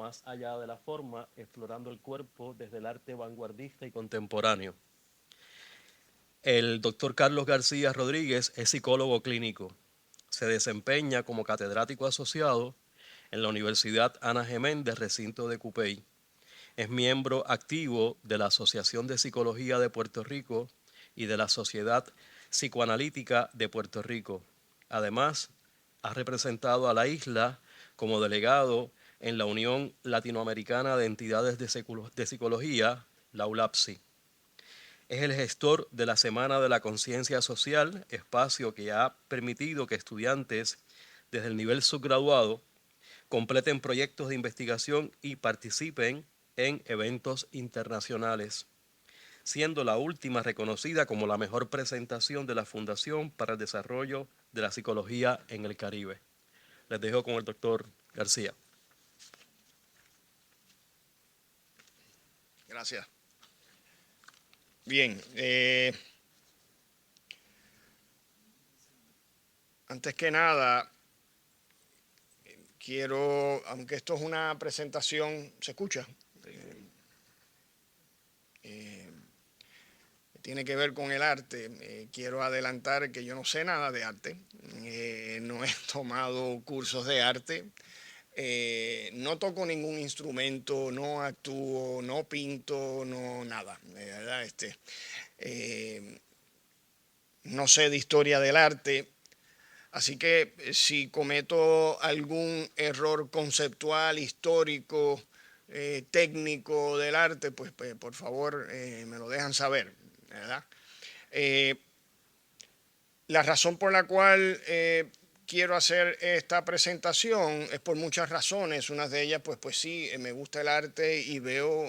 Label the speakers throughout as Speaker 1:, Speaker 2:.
Speaker 1: más allá de la forma, explorando el cuerpo desde el arte vanguardista y contemporáneo. El doctor Carlos García Rodríguez es psicólogo clínico. Se desempeña como catedrático asociado en la Universidad Ana Geméndez, recinto de Cupey. Es miembro activo de la Asociación de Psicología de Puerto Rico y de la Sociedad Psicoanalítica de Puerto Rico. Además, ha representado a la isla como delegado en la Unión Latinoamericana de Entidades de Psicología, la ULAPSI. Es el gestor de la Semana de la Conciencia Social, espacio que ha permitido que estudiantes desde el nivel subgraduado completen proyectos de investigación y participen en eventos internacionales, siendo la última reconocida como la mejor presentación de la Fundación para el Desarrollo de la Psicología en el Caribe. Les dejo con el doctor García.
Speaker 2: Gracias. Bien, antes que nada, quiero, aunque esto es una presentación, ¿se escucha? Tiene que ver con el arte. Quiero adelantar que yo no sé nada de arte, no he tomado cursos de arte, no toco ningún instrumento, no actúo, no pinto, no nada, ¿verdad? No sé de historia del arte. Así que si cometo algún error conceptual, histórico, técnico del arte, pues por favor me lo dejan saber, ¿verdad? La razón por la cual quiero hacer esta presentación es por muchas razones. Una de ellas, pues sí, me gusta el arte y veo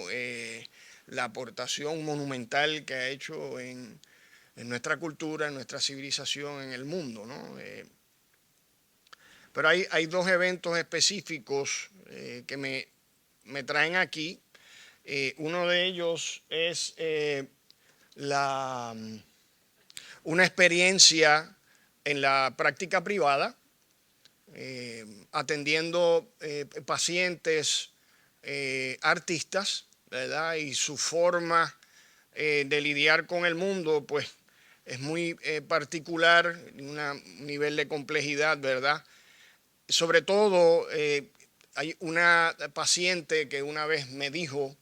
Speaker 2: la aportación monumental que ha hecho en nuestra cultura, en nuestra civilización, en el mundo, ¿no? Pero hay dos eventos específicos que me traen aquí. Uno de ellos es una experiencia en la práctica privada, atendiendo pacientes artistas, ¿verdad? Y su forma de lidiar con el mundo, pues es muy particular, un nivel de complejidad, ¿verdad? Sobre todo, hay una paciente que una vez me dijo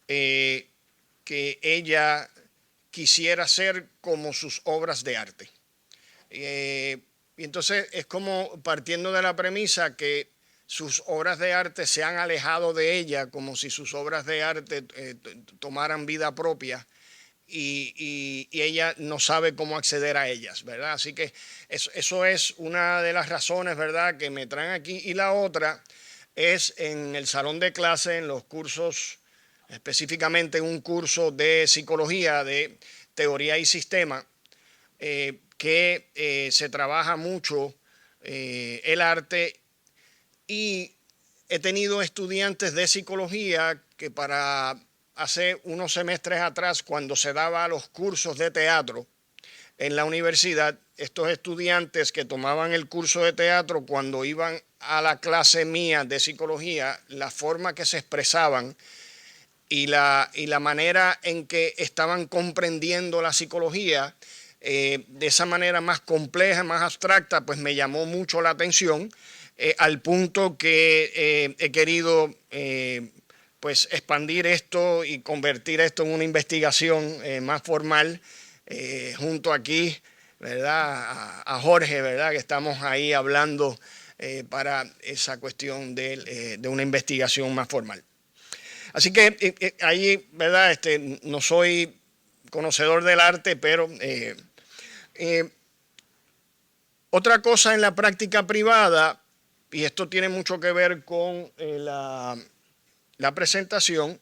Speaker 2: que ella quisiera ser como sus obras de arte. Y entonces es como partiendo de la premisa que sus obras de arte se han alejado de ella, como si sus obras de arte tomaran vida propia. Y ella no sabe cómo acceder a ellas, ¿verdad? Así que eso es una de las razones, ¿verdad?, que me traen aquí. Y la otra es en el salón de clase, en los cursos, específicamente un curso de psicología, de teoría y sistema, que se trabaja mucho el arte, y he tenido estudiantes de psicología que hace unos semestres atrás, cuando se daba los cursos de teatro en la universidad, estos estudiantes que tomaban el curso de teatro, cuando iban a la clase mía de psicología, la forma que se expresaban y la manera en que estaban comprendiendo la psicología, de esa manera más compleja, más abstracta, pues me llamó mucho la atención, al punto que he querido pues expandir esto y convertir esto en una investigación más formal, junto aquí, ¿verdad?, a Jorge, ¿verdad?, que estamos ahí hablando para esa cuestión de una investigación más formal. Así que ahí, ¿verdad?, no soy conocedor del arte, pero otra cosa en la práctica privada, y esto tiene mucho que ver con la presentación,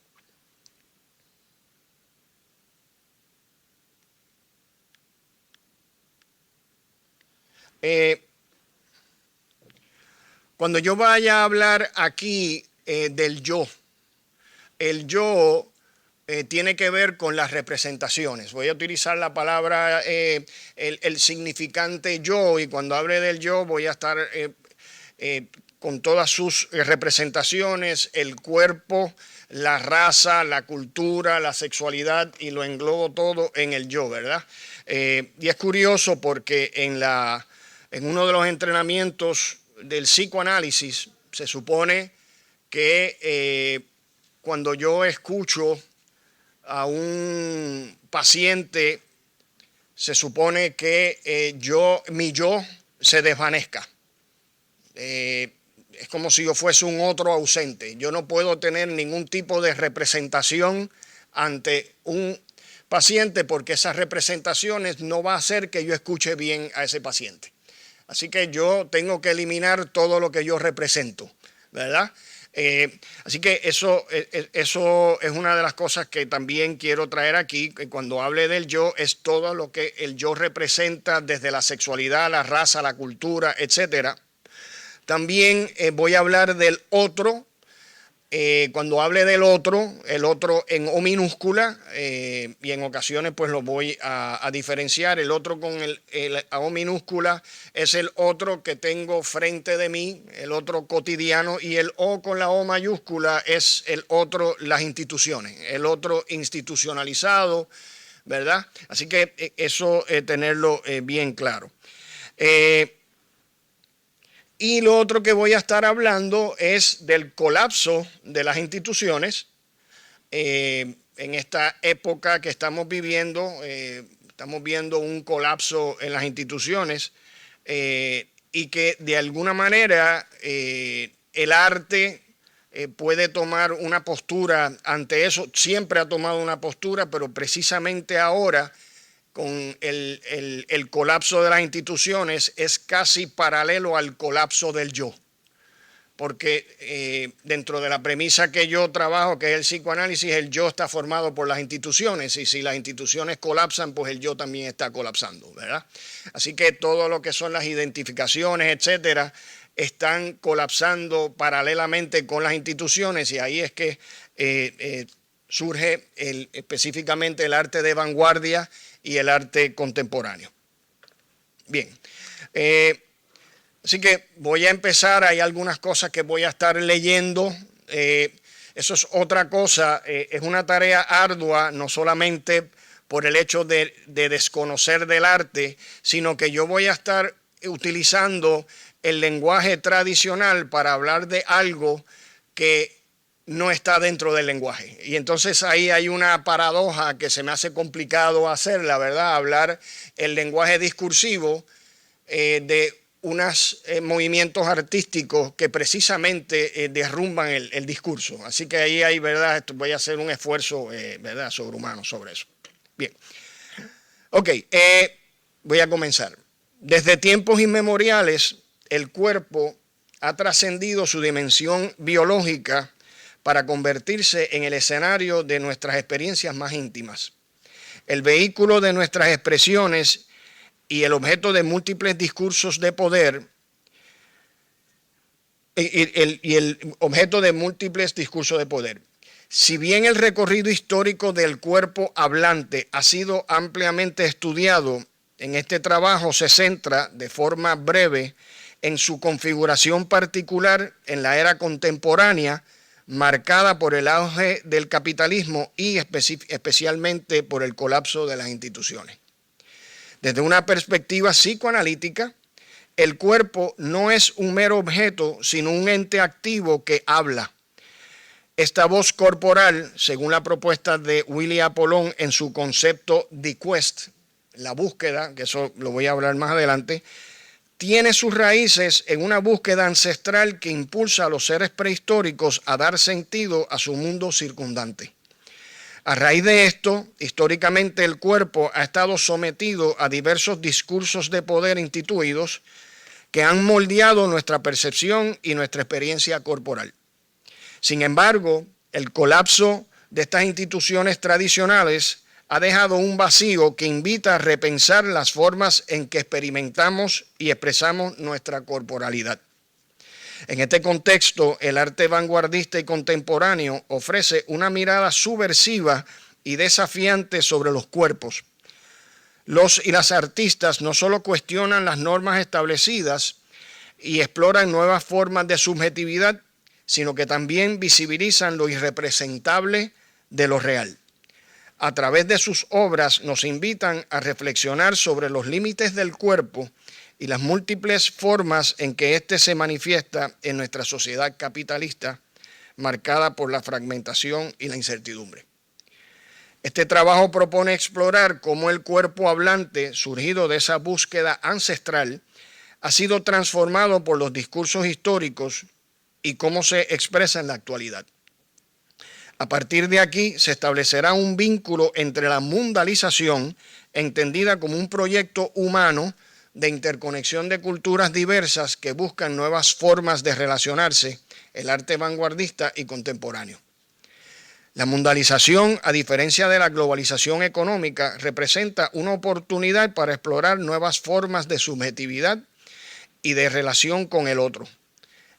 Speaker 2: cuando yo vaya a hablar aquí del yo, el yo tiene que ver con las representaciones. Voy a utilizar la palabra, el significante yo, y cuando hable del yo voy a estar con todas sus representaciones, el cuerpo, la raza, la cultura, la sexualidad, y lo englobo todo en el yo, ¿verdad? Y es curioso porque en uno de los entrenamientos del psicoanálisis se supone que cuando yo escucho a un paciente, se supone que mi yo se desvanezca. Es como si yo fuese un otro ausente. Yo no puedo tener ningún tipo de representación ante un paciente porque esas representaciones no va a hacer que yo escuche bien a ese paciente. Así que yo tengo que eliminar todo lo que yo represento, ¿verdad? Así que eso es una de las cosas que también quiero traer aquí, que cuando hable del yo es todo lo que el yo representa, desde la sexualidad, la raza, la cultura, etcétera. También voy a hablar del otro. Cuando hable del otro, el otro en O minúscula, y en ocasiones pues lo voy a diferenciar. El otro con el O minúscula es el otro que tengo frente de mí, el otro cotidiano, y el O con la O mayúscula es el otro, las instituciones, el otro institucionalizado, ¿verdad? Así que eso tenerlo bien claro. Y lo otro que voy a estar hablando es del colapso de las instituciones. En esta época que estamos viviendo un colapso en las instituciones, y que de alguna manera el arte puede tomar una postura ante eso. Siempre ha tomado una postura, pero precisamente ahora, con el colapso de las instituciones, es casi paralelo al colapso del yo. Porque dentro de la premisa que yo trabajo, que es el psicoanálisis, el yo está formado por las instituciones, y si las instituciones colapsan, pues el yo también está colapsando, ¿verdad? Así que todo lo que son las identificaciones, etcétera, están colapsando paralelamente con las instituciones, y ahí es que surge específicamente el arte de vanguardia y el arte contemporáneo. Bien, así que voy a empezar. Hay algunas cosas que voy a estar leyendo. Eso es otra cosa. Es una tarea ardua, no solamente por el hecho de desconocer del arte, sino que yo voy a estar utilizando el lenguaje tradicional para hablar de algo que no está dentro del lenguaje. Y entonces ahí hay una paradoja que se me hace complicado hacer, la verdad, hablar el lenguaje discursivo de unos movimientos artísticos que precisamente derrumban el discurso. Así que ahí hay, ¿verdad? Voy a hacer un esfuerzo, ¿verdad?, sobrehumano sobre eso. Bien. Ok, voy a comenzar. Desde tiempos inmemoriales, el cuerpo ha trascendido su dimensión biológica para convertirse en el escenario de nuestras experiencias más íntimas, el vehículo de nuestras expresiones y el objeto de múltiples discursos de poder, y el objeto de múltiples discursos de poder. Si bien el recorrido histórico del cuerpo hablante ha sido ampliamente estudiado, en este trabajo se centra de forma breve en su configuración particular en la era contemporánea, marcada por el auge del capitalismo y especialmente por el colapso de las instituciones. Desde una perspectiva psicoanalítica, el cuerpo no es un mero objeto, sino un ente activo que habla. Esta voz corporal, según la propuesta de Willy Apollon en su concepto The Quest, la búsqueda, que eso lo voy a hablar más adelante, tiene sus raíces en una búsqueda ancestral que impulsa a los seres prehistóricos a dar sentido a su mundo circundante. A raíz de esto, históricamente el cuerpo ha estado sometido a diversos discursos de poder instituidos que han moldeado nuestra percepción y nuestra experiencia corporal. Sin embargo, el colapso de estas instituciones tradicionales ha dejado un vacío que invita a repensar las formas en que experimentamos y expresamos nuestra corporalidad. En este contexto, el arte vanguardista y contemporáneo ofrece una mirada subversiva y desafiante sobre los cuerpos. Los y las artistas no solo cuestionan las normas establecidas, y exploran nuevas formas de subjetividad, sino que también visibilizan lo irrepresentable de lo real. A través de sus obras nos invitan a reflexionar sobre los límites del cuerpo y las múltiples formas en que éste se manifiesta en nuestra sociedad capitalista, marcada por la fragmentación y la incertidumbre. Este trabajo propone explorar cómo el cuerpo hablante, surgido de esa búsqueda ancestral, ha sido transformado por los discursos históricos y cómo se expresa en la actualidad. A partir de aquí se establecerá un vínculo entre la mundalización, entendida como un proyecto humano de interconexión de culturas diversas que buscan nuevas formas de relacionarse, el arte vanguardista y contemporáneo. La mundalización, a diferencia de la globalización económica, representa una oportunidad para explorar nuevas formas de subjetividad y de relación con el otro.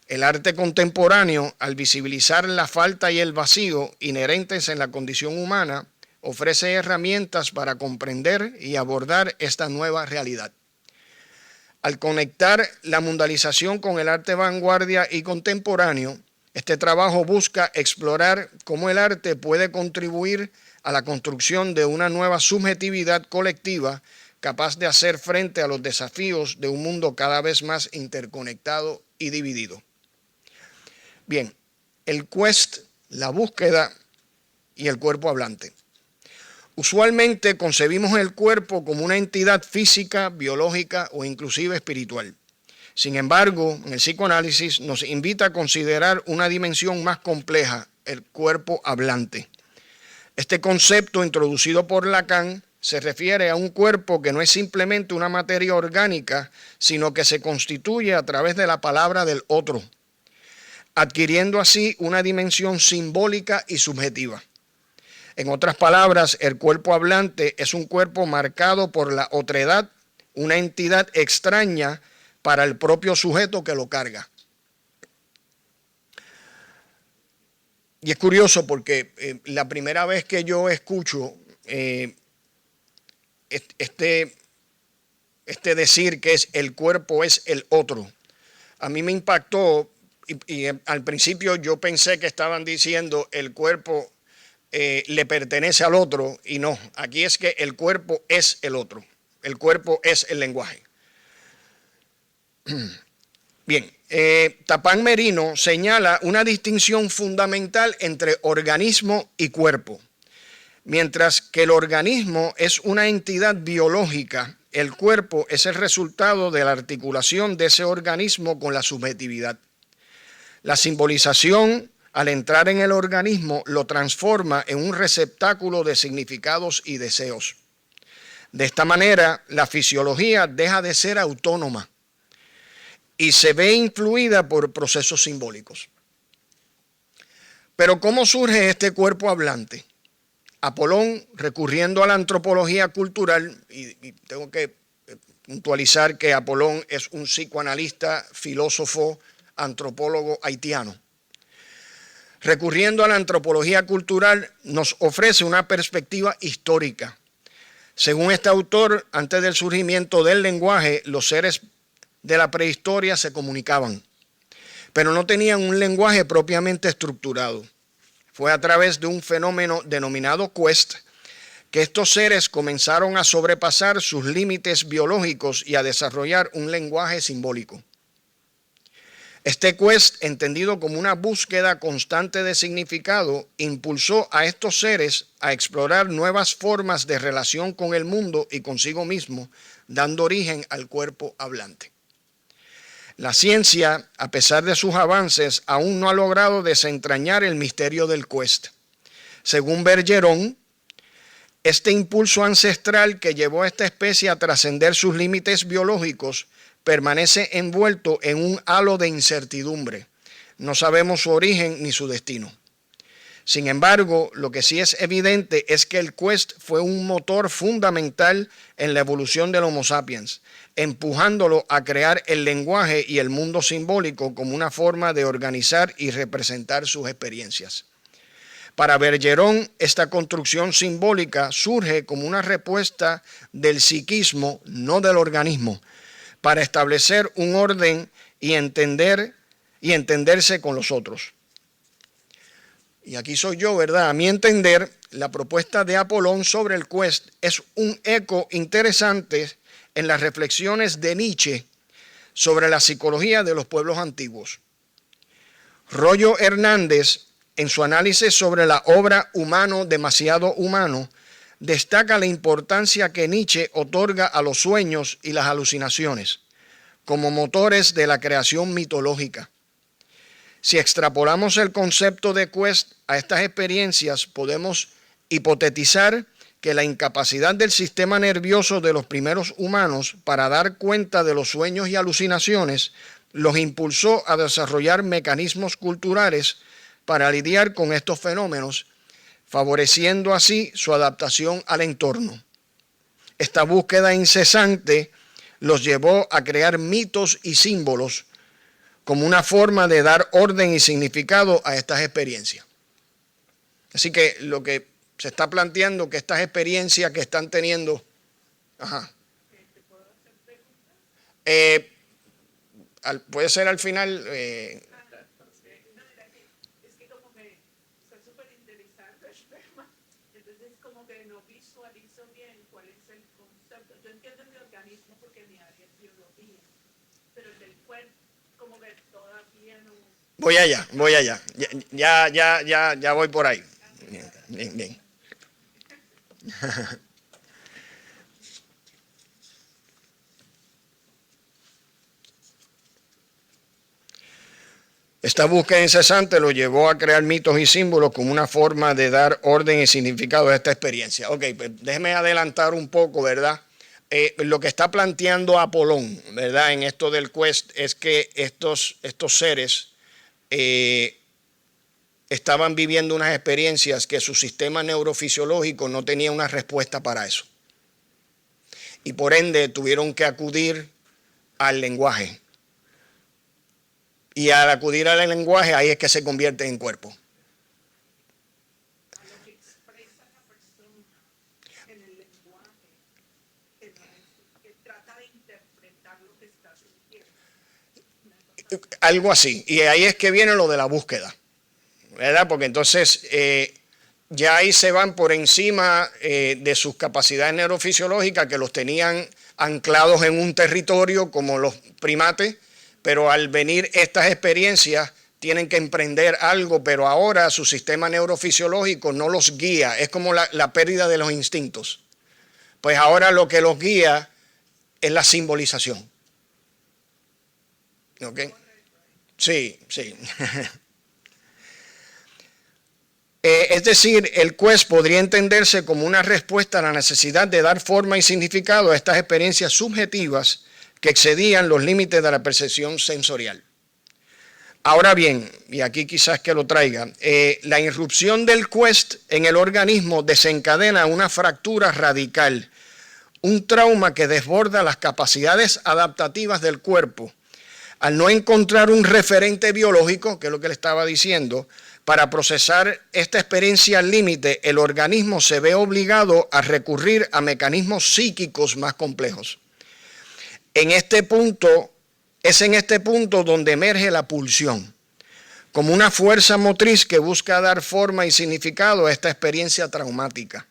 Speaker 2: El arte contemporáneo, al visibilizar la falta y el vacío inherentes en la condición humana, ofrece herramientas para comprender y abordar esta nueva realidad. Al conectar la mundalización con el arte vanguardia y contemporáneo, este trabajo busca explorar cómo el arte puede contribuir a la construcción de una nueva subjetividad colectiva capaz de hacer frente a los desafíos de un mundo cada vez más interconectado y dividido. Bien, el quest, la búsqueda y el cuerpo hablante. Usualmente concebimos el cuerpo como una entidad física, biológica o inclusive espiritual. Sin embargo, en el psicoanálisis nos invita a considerar una dimensión más compleja, el cuerpo hablante. Este concepto, introducido por Lacan, se refiere a un cuerpo que no es simplemente una materia orgánica, sino que se constituye a través de la palabra del otro, adquiriendo así una dimensión simbólica y subjetiva. En otras palabras, el cuerpo hablante es un cuerpo marcado por la otredad, una entidad extraña para el propio sujeto que lo carga. Y es curioso porque la primera vez que yo escucho este decir que es el cuerpo es el otro, a mí me impactó y al principio yo pensé que estaban diciendo el cuerpo le pertenece al otro, y no, aquí es que el cuerpo es el otro, el cuerpo es el lenguaje. Bien, Tapán Merino señala una distinción fundamental entre organismo y cuerpo. Mientras que el organismo es una entidad biológica, el cuerpo es el resultado de la articulación de ese organismo con la subjetividad. La simbolización, al entrar en el organismo, lo transforma en un receptáculo de significados y deseos. De esta manera, la fisiología deja de ser autónoma y se ve influida por procesos simbólicos. Pero ¿cómo surge este cuerpo hablante? Apolón, recurriendo a la antropología cultural, y tengo que puntualizar que Apolón es un psicoanalista, filósofo, antropólogo haitiano. Recurriendo a la antropología cultural, nos ofrece una perspectiva histórica. Según este autor, antes del surgimiento del lenguaje, los seres de la prehistoria se comunicaban, pero no tenían un lenguaje propiamente estructurado. Fue a través de un fenómeno denominado quest que estos seres comenzaron a sobrepasar sus límites biológicos y a desarrollar un lenguaje simbólico. Este quest, entendido como una búsqueda constante de significado, impulsó a estos seres a explorar nuevas formas de relación con el mundo y consigo mismo, dando origen al cuerpo hablante. La ciencia, a pesar de sus avances, aún no ha logrado desentrañar el misterio del quest. Según Bergeron, este impulso ancestral que llevó a esta especie a trascender sus límites biológicos permanece envuelto en un halo de incertidumbre. No sabemos su origen ni su destino. Sin embargo, lo que sí es evidente es que el quest fue un motor fundamental en la evolución del Homo sapiens, empujándolo a crear el lenguaje y el mundo simbólico como una forma de organizar y representar sus experiencias. Para Bergeron, esta construcción simbólica surge como una respuesta del psiquismo, no del organismo, para establecer un orden y entenderse con los otros. Y aquí soy yo, ¿verdad? A mi entender, la propuesta de Apolón sobre el quest es un eco interesante en las reflexiones de Nietzsche sobre la psicología de los pueblos antiguos. Rollo Hernández, en su análisis sobre la obra Humano, demasiado humano, destaca la importancia que Nietzsche otorga a los sueños y las alucinaciones como motores de la creación mitológica. Si extrapolamos el concepto de quest a estas experiencias, podemos hipotetizar que la incapacidad del sistema nervioso de los primeros humanos para dar cuenta de los sueños y alucinaciones los impulsó a desarrollar mecanismos culturales para lidiar con estos fenómenos, favoreciendo así su adaptación al entorno. Esta búsqueda incesante los llevó a crear mitos y símbolos como una forma de dar orden y significado a estas experiencias. Así que lo que se está planteando, que estas experiencias que están teniendo... Ajá. Puede ser al final... Voy allá. Ya voy por ahí. Bien. Esta búsqueda incesante lo llevó a crear mitos y símbolos como una forma de dar orden y significado a esta experiencia. Ok, pues déjeme adelantar un poco, ¿verdad? Lo que está planteando Apolón, ¿verdad? En esto del quest es que estos seres estaban viviendo unas experiencias que su sistema neurofisiológico no tenía una respuesta para eso. Y por ende tuvieron que acudir al lenguaje. Y al acudir al lenguaje, ahí es que se convierte en cuerpo.
Speaker 3: A lo que expresa la persona en el lenguaje, que trata de interpretar lo que está sintiendo.
Speaker 2: Algo así. Y ahí es que viene lo de la búsqueda, ¿verdad? Porque entonces ya ahí se van por encima de sus capacidades neurofisiológicas que los tenían anclados en un territorio como los primates. Pero al venir estas experiencias tienen que emprender algo, pero ahora su sistema neurofisiológico no los guía, es como la pérdida de los instintos. Pues ahora lo que los guía es la simbolización. ¿Ok? Sí. Es decir, el quest podría entenderse como una respuesta a la necesidad de dar forma y significado a estas experiencias subjetivas que excedían los límites de la percepción sensorial. Ahora bien, y aquí quizás que lo traiga, la irrupción del quest en el organismo desencadena una fractura radical, un trauma que desborda las capacidades adaptativas del cuerpo. Al no encontrar un referente biológico, que es lo que le estaba diciendo, para procesar esta experiencia al límite, el organismo se ve obligado a recurrir a mecanismos psíquicos más complejos. Es en este punto donde emerge la pulsión, como una fuerza motriz que busca dar forma y significado a esta experiencia traumática.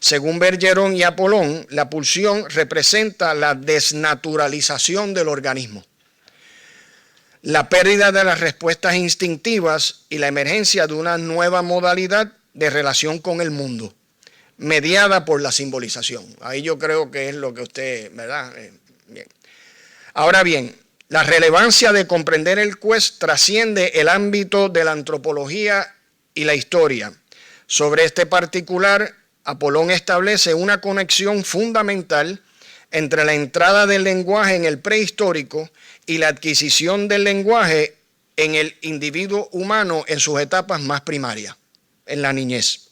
Speaker 2: Según Bergeron y Apolón, la pulsión representa la desnaturalización del organismo, la pérdida de las respuestas instintivas y la emergencia de una nueva modalidad de relación con el mundo, mediada por la simbolización. Ahí yo creo que es lo que usted, ¿verdad? Bien. Ahora bien, la relevancia de comprender el quest trasciende el ámbito de la antropología y la historia. Sobre este particular, Apolón establece una conexión fundamental entre la entrada del lenguaje en el prehistórico y la adquisición del lenguaje en el individuo humano en sus etapas más primarias, en la niñez.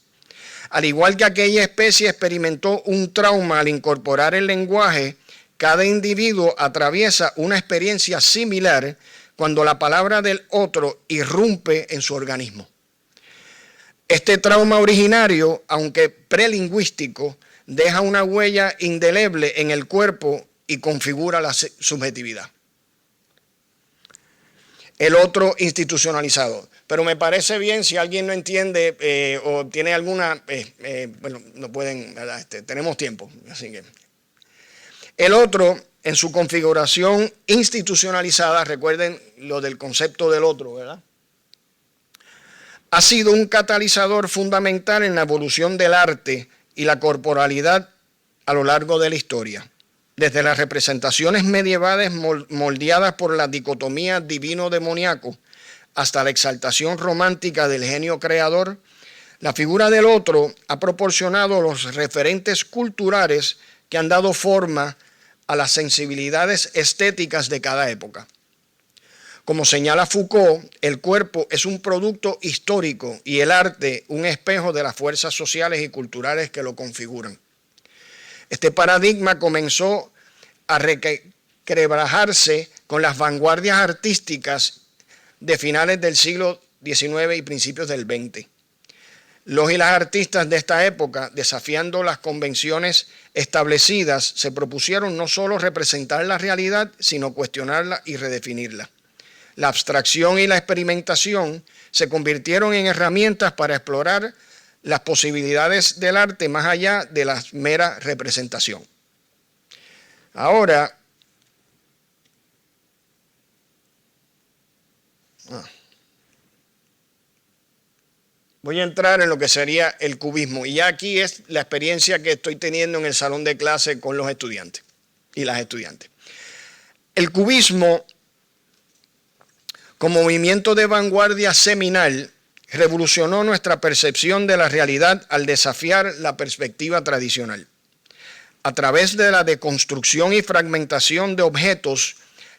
Speaker 2: Al igual que aquella especie experimentó un trauma al incorporar el lenguaje, cada individuo atraviesa una experiencia similar cuando la palabra del otro irrumpe en su organismo. Este trauma originario, aunque prelingüístico, deja una huella indeleble en el cuerpo y configura la subjetividad. el otro institucionalizado. Pero me parece bien, si alguien no entiende o tiene alguna, bueno, no pueden, ¿verdad? Tenemos tiempo, así que. El otro, en su configuración institucionalizada, recuerden lo del concepto del otro, ¿verdad? Ha sido un catalizador fundamental en la evolución del arte y la corporalidad a lo largo de la historia. Desde las representaciones medievales moldeadas por la dicotomía divino-demoníaco hasta la exaltación romántica del genio creador, la figura del otro ha proporcionado los referentes culturales que han dado forma a las sensibilidades estéticas de cada época. Como señala Foucault, el cuerpo es un producto histórico y el arte un espejo de las fuerzas sociales y culturales que lo configuran. Este paradigma comenzó a requebrajarse con las vanguardias artísticas de finales del siglo XIX y principios del XX. Los y las artistas de esta época, desafiando las convenciones establecidas, se propusieron no solo representar la realidad, sino cuestionarla y redefinirla. La abstracción y la experimentación se convirtieron en herramientas para explorar las posibilidades del arte más allá de la mera representación. Ahora, voy a entrar en lo que sería el cubismo. Y ya aquí es la experiencia que estoy teniendo en el salón de clase con los estudiantes y las estudiantes. El cubismo, como movimiento de vanguardia seminal, revolucionó nuestra percepción de la realidad al desafiar la perspectiva tradicional. A través de la deconstrucción y fragmentación de objetos,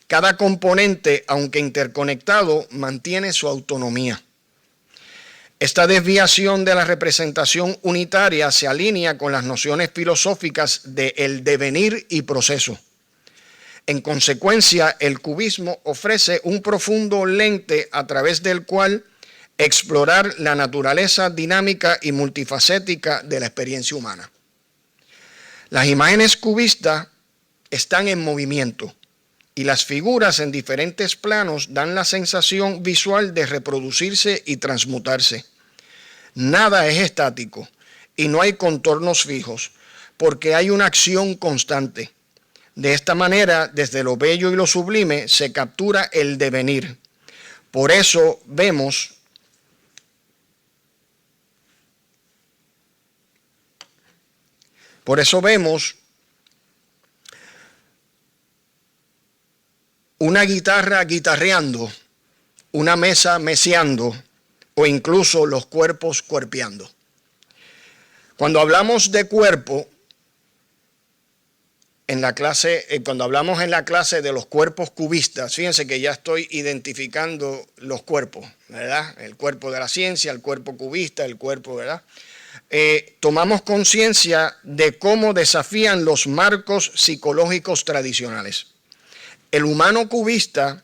Speaker 2: cada componente, aunque interconectado, mantiene su autonomía. Esta desviación de la representación unitaria se alinea con las nociones filosóficas de el devenir y proceso. En consecuencia, el cubismo ofrece un profundo lente a través del cual explorar la naturaleza dinámica y multifacética de la experiencia humana. Las imágenes cubistas están en movimiento y las figuras en diferentes planos dan la sensación visual de reproducirse y transmutarse. Nada es estático y no hay contornos fijos, porque hay una acción constante. De esta manera, desde lo bello y lo sublime, se captura el devenir. Por eso vemos una guitarra guitarreando, una mesa meseando o incluso los cuerpos cuerpeando. Cuando hablamos de cuerpo, cuando hablamos en la clase de los cuerpos cubistas, fíjense que ya estoy identificando los cuerpos, ¿verdad? El cuerpo de la ciencia, el cuerpo cubista, el cuerpo, ¿verdad? Tomamos conciencia de cómo desafían los marcos psicológicos tradicionales. El humano cubista,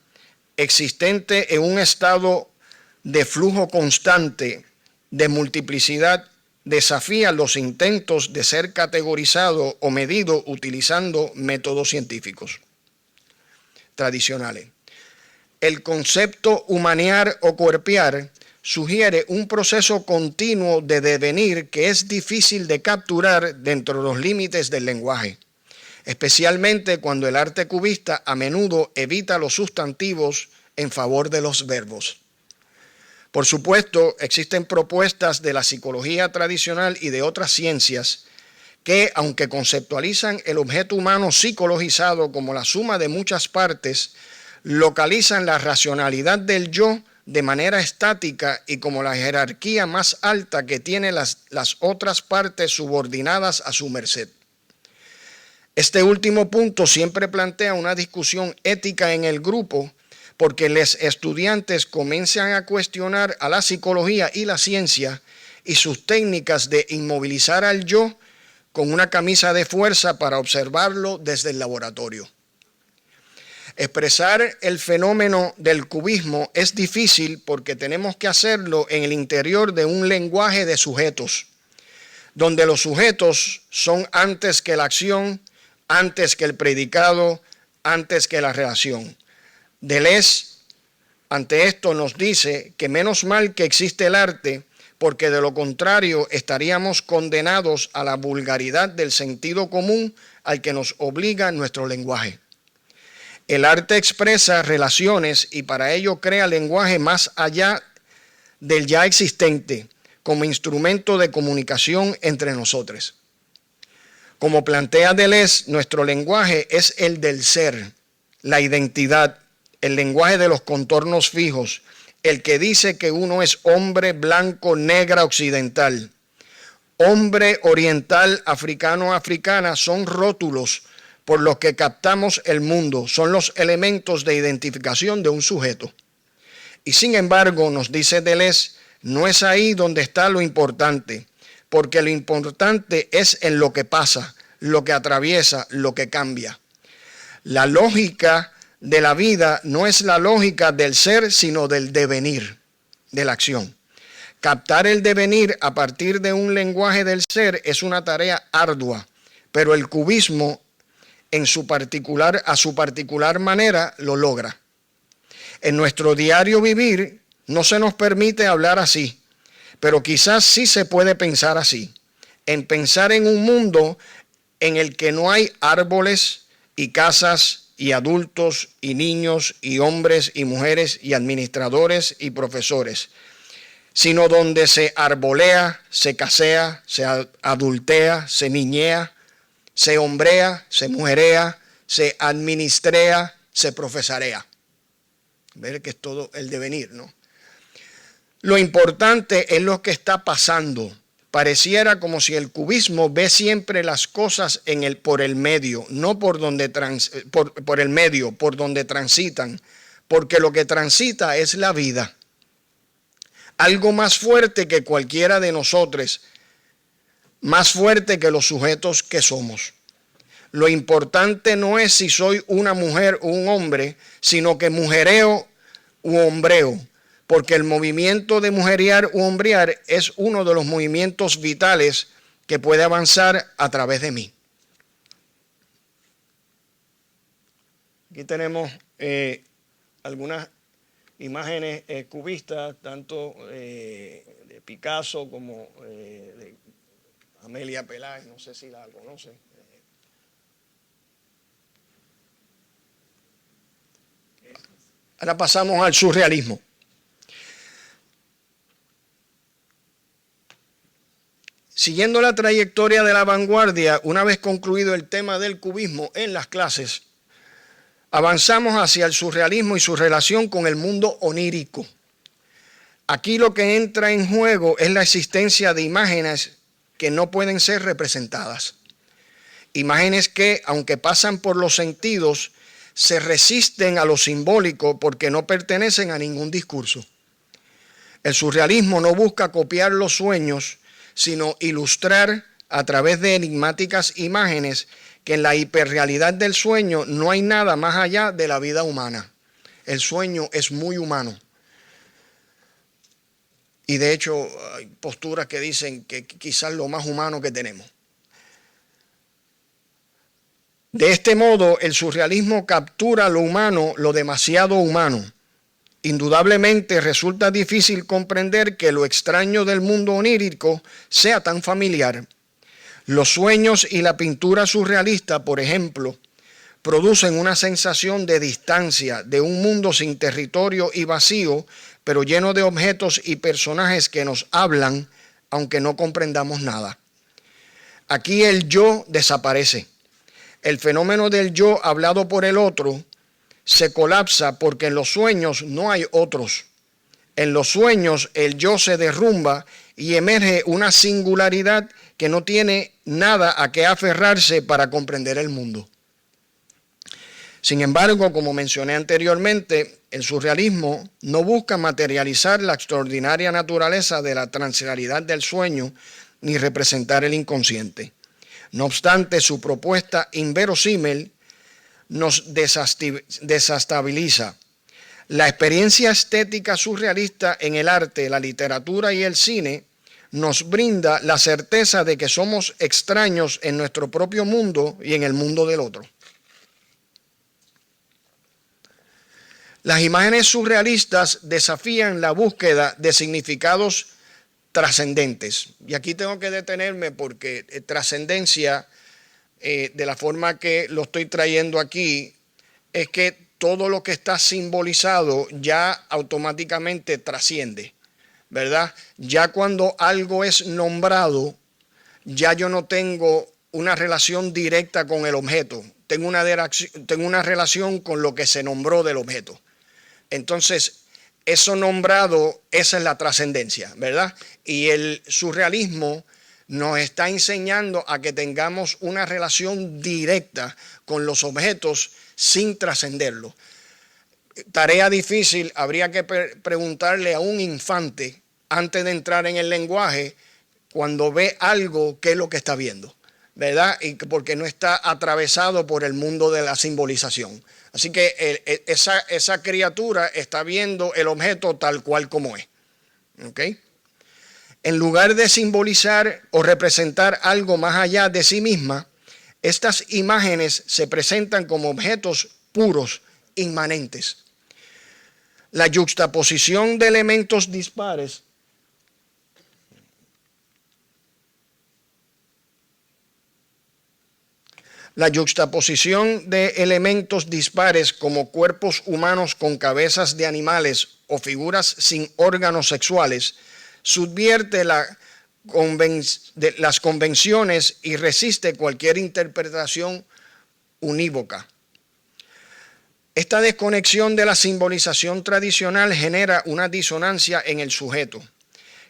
Speaker 2: existente en un estado de flujo constante, de multiplicidad, desafía los intentos de ser categorizado o medido utilizando métodos científicos tradicionales. El concepto humanear o cuerpear sugiere un proceso continuo de devenir que es difícil de capturar dentro de los límites del lenguaje, especialmente cuando el arte cubista a menudo evita los sustantivos en favor de los verbos. Por supuesto, existen propuestas de la psicología tradicional y de otras ciencias que, aunque conceptualizan el objeto humano psicologizado como la suma de muchas partes, localizan la racionalidad del yo de manera estática y como la jerarquía más alta que tiene las otras partes subordinadas a su merced. Este último punto siempre plantea una discusión ética en el grupo, porque los estudiantes comienzan a cuestionar a la psicología y la ciencia y sus técnicas de inmovilizar al yo con una camisa de fuerza para observarlo desde el laboratorio. Expresar el fenómeno del cubismo es difícil porque tenemos que hacerlo en el interior de un lenguaje de sujetos, donde los sujetos son antes que la acción, antes que el predicado, antes que la reacción. Deleuze Ante esto nos dice que menos mal que existe el arte, porque de lo contrario estaríamos condenados a la vulgaridad del sentido común al que nos obliga nuestro lenguaje. El arte expresa relaciones y para ello crea lenguaje más allá del ya existente, como instrumento de comunicación entre nosotros. Como plantea Deleuze, nuestro lenguaje es el del ser, la identidad, el lenguaje de los contornos fijos, el que dice que uno es hombre, blanco, negra, occidental. Hombre, oriental, africano, africana son rótulos por los que captamos el mundo, son los elementos de identificación de un sujeto. Y sin embargo, nos dice Deleuze, no es ahí donde está lo importante, porque lo importante es en lo que pasa, lo que atraviesa, lo que cambia. La lógica de la vida no es la lógica del ser, sino del devenir, de la acción. Captar el devenir a partir de un lenguaje del ser es una tarea ardua, pero el cubismo a su particular manera lo logra. En nuestro diario vivir no se nos permite hablar así, pero quizás sí se puede pensar así, en pensar en un mundo en el que no hay árboles y casas y adultos y niños y hombres y mujeres y administradores y profesores, sino donde se arbolea, se casea, se adultea, se niñea, se hombrea, se mujerea, se administrea, se profesarea. Ver que es todo el devenir, ¿no? Lo importante es lo que está pasando. Pareciera como si el cubismo ve siempre las cosas por el medio, no por donde por el medio, por donde transitan, porque lo que transita es la vida. Algo más fuerte que cualquiera de nosotros, más fuerte que los sujetos que somos. Lo importante no es si soy una mujer o un hombre, sino que mujereo u hombreo, porque el movimiento de mujerear u hombrear es uno de los movimientos vitales que puede avanzar a través de mí. Aquí tenemos algunas imágenes cubistas, tanto de Picasso como de Amelia Peláez, no sé si la conocen. Ahora pasamos al surrealismo. Siguiendo la trayectoria de la vanguardia, una vez concluido el tema del cubismo en las clases, avanzamos hacia el surrealismo y su relación con el mundo onírico. Aquí lo que entra en juego es la existencia de imágenes que no pueden ser representadas. Imágenes que, aunque pasan por los sentidos, se resisten a lo simbólico porque no pertenecen a ningún discurso. El surrealismo no busca copiar los sueños, sino ilustrar a través de enigmáticas imágenes que en la hiperrealidad del sueño no hay nada más allá de la vida humana. El sueño es muy humano. Y de hecho hay posturas que dicen que quizás lo más humano que tenemos. De este modo, el surrealismo captura lo humano, lo demasiado humano. Indudablemente resulta difícil comprender que lo extraño del mundo onírico sea tan familiar. Los sueños y la pintura surrealista, por ejemplo, producen una sensación de distancia, de un mundo sin territorio y vacío, pero lleno de objetos y personajes que nos hablan, aunque no comprendamos nada. Aquí el yo desaparece. El fenómeno del yo hablado por el otro se colapsa porque en los sueños no hay otros. En los sueños el yo se derrumba y emerge una singularidad que no tiene nada a qué aferrarse para comprender el mundo. Sin embargo, como mencioné anteriormente, el surrealismo no busca materializar la extraordinaria naturaleza de la transrealidad del sueño ni representar el inconsciente. No obstante, su propuesta inverosímil nos desestabiliza. La experiencia estética surrealista en el arte, la literatura y el cine nos brinda la certeza de que somos extraños en nuestro propio mundo y en el mundo del otro. Las imágenes surrealistas desafían la búsqueda de significados trascendentes. Y aquí tengo que detenerme porque trascendencia, de la forma que lo estoy trayendo aquí, es que todo lo que está simbolizado ya automáticamente trasciende, ¿verdad? Ya cuando algo es nombrado, ya yo no tengo una relación directa con el objeto, tengo una relación con lo que se nombró del objeto. Entonces, eso nombrado, esa es la trascendencia, ¿verdad? Y el surrealismo nos está enseñando a que tengamos una relación directa con los objetos sin trascenderlo. Tarea difícil, habría que preguntarle a un infante antes de entrar en el lenguaje, cuando ve algo, qué es lo que está viendo, ¿verdad? Y porque no está atravesado por el mundo de la simbolización. Así que esa criatura está viendo el objeto tal cual como es. ¿Ok? En lugar de simbolizar o representar algo más allá de sí misma, estas imágenes se presentan como objetos puros, inmanentes. La yuxtaposición de elementos dispares como cuerpos humanos con cabezas de animales o figuras sin órganos sexuales subvierte las convenciones y resiste cualquier interpretación unívoca. Esta desconexión de la simbolización tradicional genera una disonancia en el sujeto,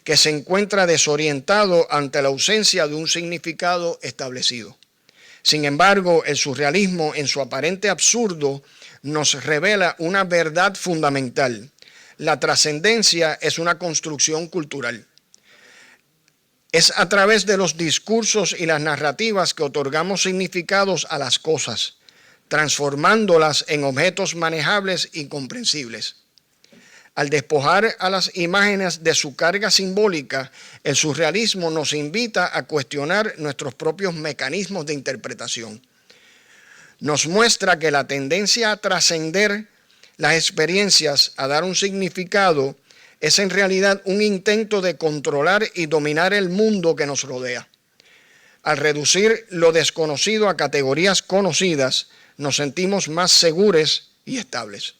Speaker 2: que se encuentra desorientado ante la ausencia de un significado establecido. Sin embargo, el surrealismo, en su aparente absurdo, nos revela una verdad fundamental. La trascendencia es una construcción cultural. Es a través de los discursos y las narrativas que otorgamos significados a las cosas, transformándolas en objetos manejables y comprensibles. Al despojar a las imágenes de su carga simbólica, el surrealismo nos invita a cuestionar nuestros propios mecanismos de interpretación. Nos muestra que la tendencia a trascender las experiencias, a dar un significado, es en realidad un intento de controlar y dominar el mundo que nos rodea. Al reducir lo desconocido a categorías conocidas, nos sentimos más seguros y estables.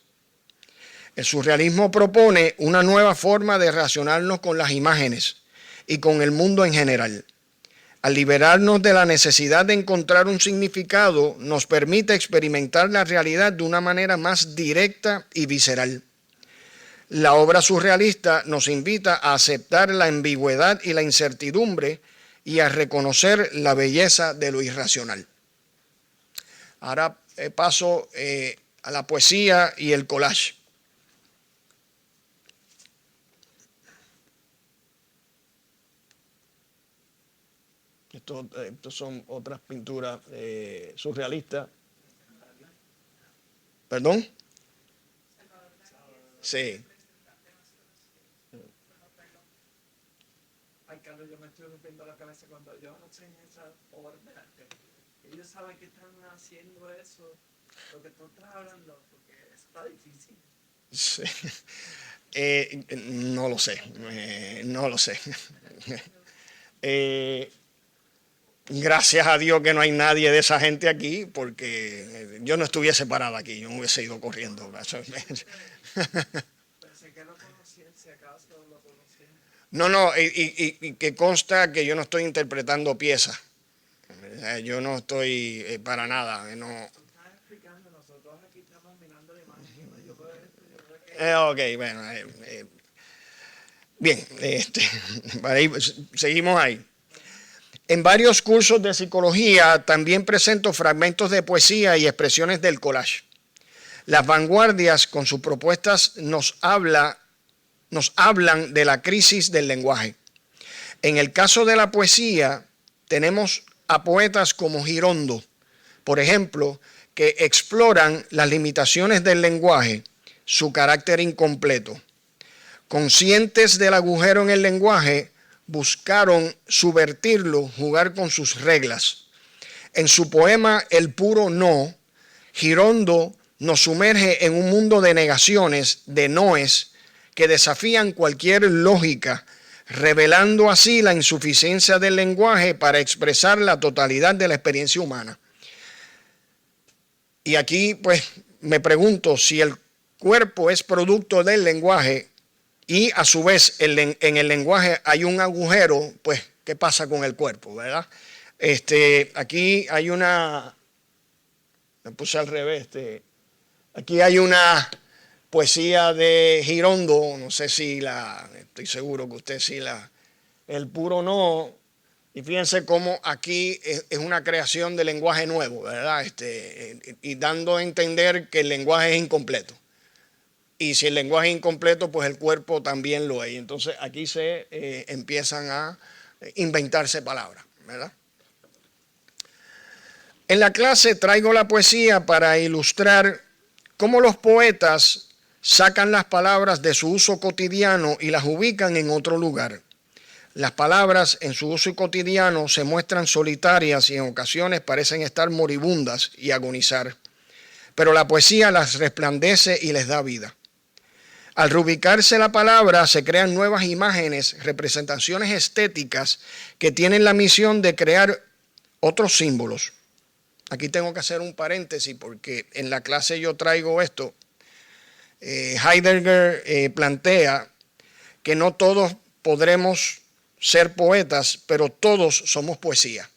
Speaker 2: El surrealismo propone una nueva forma de relacionarnos con las imágenes y con el mundo en general. Al liberarnos de la necesidad de encontrar un significado, nos permite experimentar la realidad de una manera más directa y visceral. La obra surrealista nos invita a aceptar la ambigüedad y la incertidumbre y a reconocer la belleza de lo irracional. Ahora paso a la poesía y el collage. Estos son otras pinturas surrealistas. ¿Perdón? Sí.
Speaker 4: Ay, Carlos, yo me estoy rompiendo la cabeza cuando yo no sé en esa obra de arte. Ellos saben que están haciendo eso, lo que tú estás hablando, porque está difícil.
Speaker 2: Sí. No lo sé, no lo sé. Gracias a Dios que no hay nadie de esa gente aquí, porque yo no estuviese parado aquí, yo me hubiese ido corriendo.
Speaker 4: Pensé que lo conocían, si acaso lo conocían.
Speaker 2: No, y que consta que yo no estoy interpretando piezas. Yo no estoy para nada. No.
Speaker 4: Estás explicando, nosotros aquí estamos mirando la imagen. Yo veo esto, yo veo que...
Speaker 2: Ok, bueno. Bien, seguimos ahí. En varios cursos de psicología también presento fragmentos de poesía y expresiones del collage. Las vanguardias con sus propuestas nos hablan de la crisis del lenguaje. En el caso de la poesía, tenemos a poetas como Girondo, por ejemplo, que exploran las limitaciones del lenguaje, su carácter incompleto. Conscientes del agujero en el lenguaje, buscaron subvertirlo, jugar con sus reglas. En su poema El puro no, Girondo nos sumerge en un mundo de negaciones, de noes, que desafían cualquier lógica, revelando así la insuficiencia del lenguaje para expresar la totalidad de la experiencia humana. Y aquí, pues, me pregunto si el cuerpo es producto del lenguaje y a su vez en el lenguaje hay un agujero, pues, ¿qué pasa con el cuerpo, verdad? Aquí hay una, me puse al revés, aquí hay una poesía de Girondo, no sé si estoy seguro que usted sí el puro no, y fíjense cómo aquí es una creación de lenguaje nuevo, ¿verdad? Y dando a entender que el lenguaje es incompleto. Y si el lenguaje es incompleto, pues el cuerpo también lo es. Entonces aquí se empiezan a inventarse palabras, ¿verdad? En la clase traigo la poesía para ilustrar cómo los poetas sacan las palabras de su uso cotidiano y las ubican en otro lugar. Las palabras en su uso cotidiano se muestran solitarias y en ocasiones parecen estar moribundas y agonizar, pero la poesía las resplandece y les da vida. Al reubicarse la palabra se crean nuevas imágenes, representaciones estéticas que tienen la misión de crear otros símbolos. Aquí tengo que hacer un paréntesis porque en la clase yo traigo esto. Heidegger plantea que no todos podremos ser poetas, pero todos somos poesía.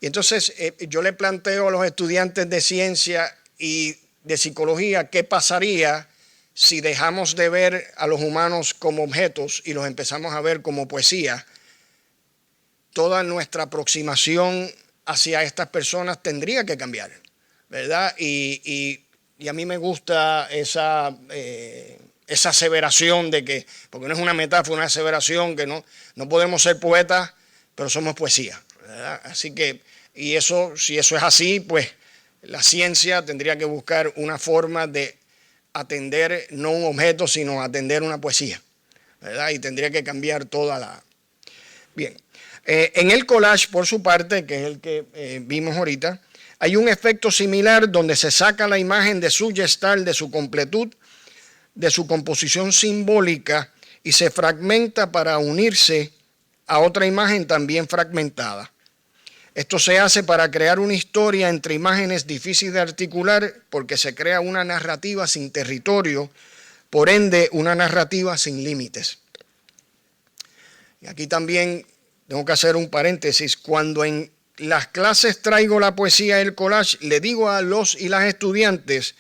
Speaker 2: Y entonces yo le planteo a los estudiantes de ciencia y de psicología qué pasaría si dejamos de ver a los humanos como objetos y los empezamos a ver como poesía. Toda nuestra aproximación hacia estas personas tendría que cambiar, ¿verdad? Y a mí me gusta esa aseveración de que, porque no es una metáfora, una aseveración que no podemos ser poetas, pero somos poesía, ¿verdad? Así que, y eso, si eso es así, pues la ciencia tendría que buscar una forma de atender no un objeto, sino atender una poesía, ¿verdad? Y tendría que cambiar toda la... Bien. En el collage, por su parte, que es el que vimos ahorita, hay un efecto similar donde se saca la imagen de su gestalt, de su completud, de su composición simbólica y se fragmenta para unirse a otra imagen también fragmentada. Esto se hace para crear una historia entre imágenes difíciles de articular porque se crea una narrativa sin territorio, por ende una narrativa sin límites. Y aquí también tengo que hacer un paréntesis. Cuando en las clases traigo la poesía y el collage, le digo a los y las estudiantes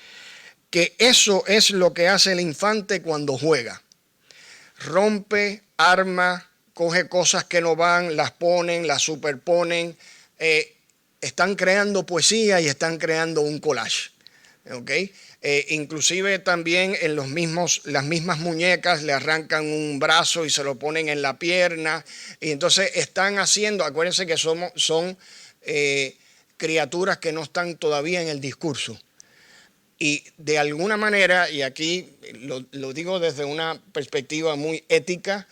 Speaker 2: que eso es lo que hace el infante cuando juega. Rompe, arma, coge cosas que no van, las ponen, las superponen. Están creando poesía y están creando un collage. ¿Okay? Inclusive también en las mismas muñecas le arrancan un brazo y se lo ponen en la pierna. Y entonces están haciendo, acuérdense que son criaturas que no están todavía en el discurso. Y de alguna manera, y aquí lo digo desde una perspectiva muy ética,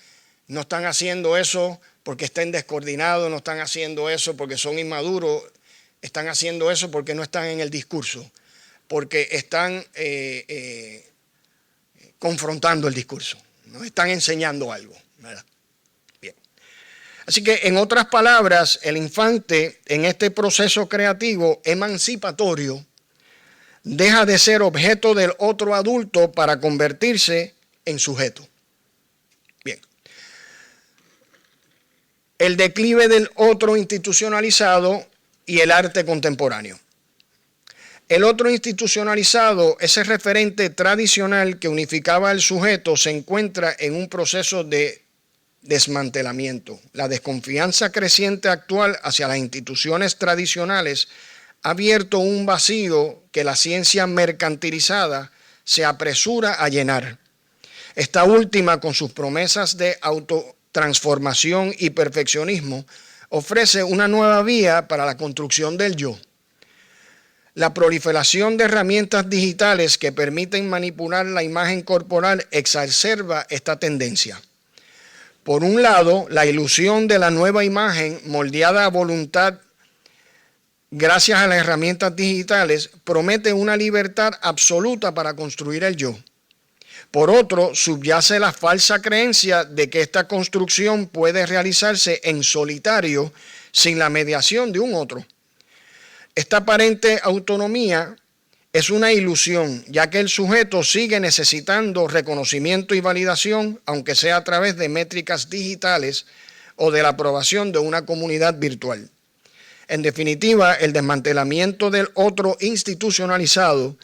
Speaker 2: no están haciendo eso porque estén descoordinados, no están haciendo eso porque son inmaduros, están haciendo eso porque no están en el discurso, porque están confrontando el discurso, nos están enseñando algo, ¿verdad? Bien. Así que, en otras palabras, el infante en este proceso creativo emancipatorio deja de ser objeto del otro adulto para convertirse en sujeto. Bien. El declive del otro institucionalizado y el arte contemporáneo. El otro institucionalizado, ese referente tradicional que unificaba al sujeto, se encuentra en un proceso de desmantelamiento. La desconfianza creciente actual hacia las instituciones tradicionales ha abierto un vacío que la ciencia mercantilizada se apresura a llenar. Esta última, con sus promesas de autotransformación y perfeccionismo, ofrece una nueva vía para la construcción del yo. La proliferación de herramientas digitales que permiten manipular la imagen corporal exacerba esta tendencia. Por un lado, la ilusión de la nueva imagen moldeada a voluntad gracias a las herramientas digitales, promete una libertad absoluta para construir el yo. Por otro, subyace la falsa creencia de que esta construcción puede realizarse en solitario sin la mediación de un otro. Esta aparente autonomía es una ilusión, ya que el sujeto sigue necesitando reconocimiento y validación, aunque sea a través de métricas digitales o de la aprobación de una comunidad virtual. En definitiva, el desmantelamiento del otro institucionalizado,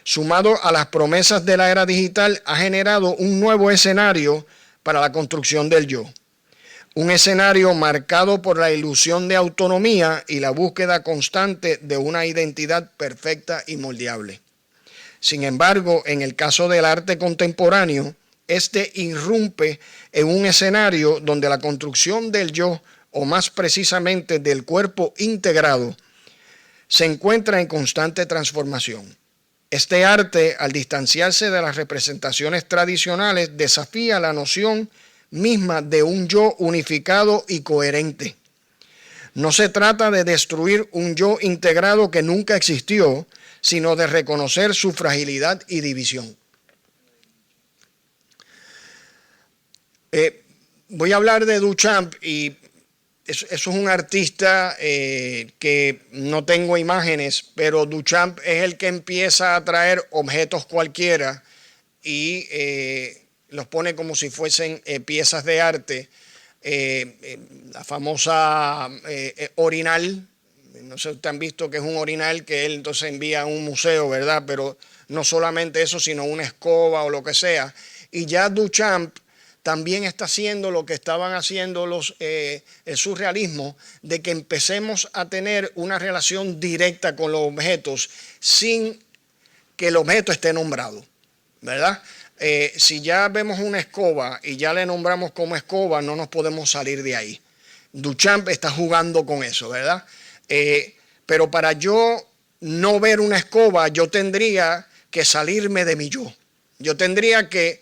Speaker 2: sumado a las promesas de la era digital, ha generado un nuevo escenario para la construcción del yo. Un escenario marcado por la ilusión de autonomía y la búsqueda constante de una identidad perfecta y moldeable. Sin embargo, en el caso del arte contemporáneo, este irrumpe en un escenario donde la construcción del yo, o más precisamente del cuerpo integrado, se encuentra en constante transformación. Este arte, al distanciarse de las representaciones tradicionales, desafía la noción misma de un yo unificado y coherente. No se trata de destruir un yo integrado que nunca existió, sino de reconocer su fragilidad y división. Voy a hablar de Duchamp, y eso es un artista que no tengo imágenes, pero Duchamp es el que empieza a traer objetos cualquiera y los pone como si fuesen piezas de arte. La famosa orinal, no sé si ustedes han visto que es un orinal que él entonces envía a un museo, ¿verdad? Pero no solamente eso, sino una escoba o lo que sea. Y ya Duchamp también está haciendo lo que estaban haciendo el surrealismo, de que empecemos a tener una relación directa con los objetos sin que el objeto esté nombrado, ¿verdad? Si ya vemos una escoba y ya le nombramos como escoba, no nos podemos salir de ahí. Duchamp está jugando con eso, ¿verdad? Pero para yo no ver una escoba, yo tendría que salirme de mi yo. Yo tendría que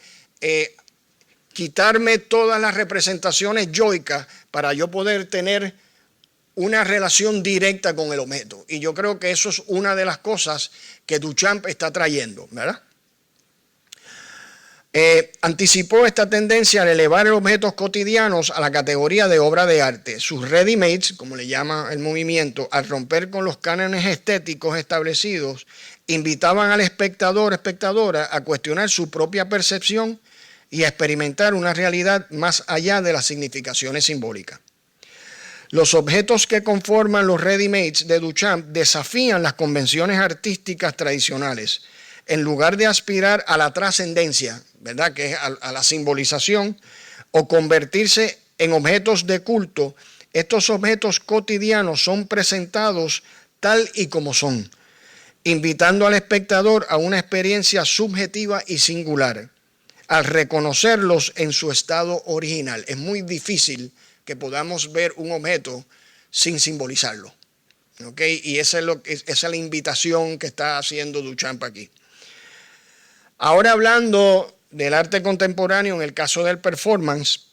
Speaker 2: quitarme todas las representaciones yoicas para yo poder tener una relación directa con el objeto. Y yo creo que eso es una de las cosas que Duchamp está trayendo, ¿verdad? Anticipó esta tendencia al elevar los objetos cotidianos a la categoría de obra de arte. Sus ready-mades, como le llama el movimiento, al romper con los cánones estéticos establecidos, invitaban al espectadora a cuestionar su propia percepción y a experimentar una realidad más allá de las significaciones simbólicas. Los objetos que conforman los ready-mades de Duchamp desafían las convenciones artísticas tradicionales. En lugar de aspirar a la trascendencia, ¿verdad?, que es a la simbolización, o convertirse en objetos de culto, estos objetos cotidianos son presentados tal y como son, invitando al espectador a una experiencia subjetiva y singular. Al reconocerlos en su estado original, es muy difícil que podamos ver un objeto sin simbolizarlo, ¿ok? Y esa es la invitación que está haciendo Duchamp aquí. Ahora, hablando del arte contemporáneo en el caso del performance,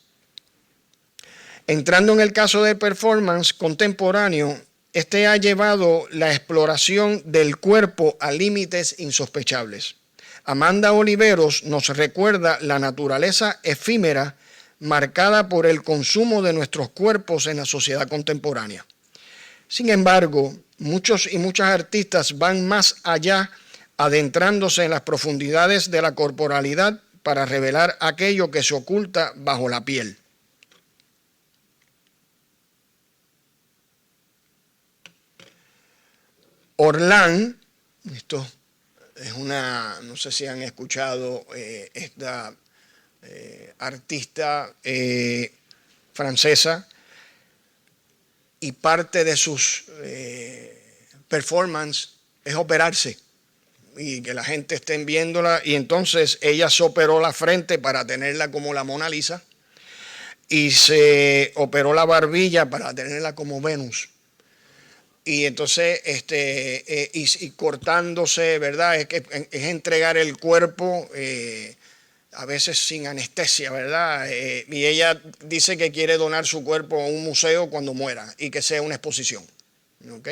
Speaker 2: entrando en el caso del performance contemporáneo, este ha llevado la exploración del cuerpo a límites insospechables. Amanda Oliveros nos recuerda la naturaleza efímera marcada por el consumo de nuestros cuerpos en la sociedad contemporánea. Sin embargo, muchos y muchas artistas van más allá, adentrándose en las profundidades de la corporalidad para revelar aquello que se oculta bajo la piel. Orlán, esto es una, no sé si han escuchado esta artista francesa, y parte de sus performances es operarse y que la gente esté viéndola, y entonces ella se operó la frente para tenerla como la Mona Lisa y se operó la barbilla para tenerla como Venus. Y entonces, y cortándose, ¿verdad? Es entregar el cuerpo, a veces sin anestesia, ¿verdad? Y ella dice que quiere donar su cuerpo a un museo cuando muera y que sea una exposición, ¿ok?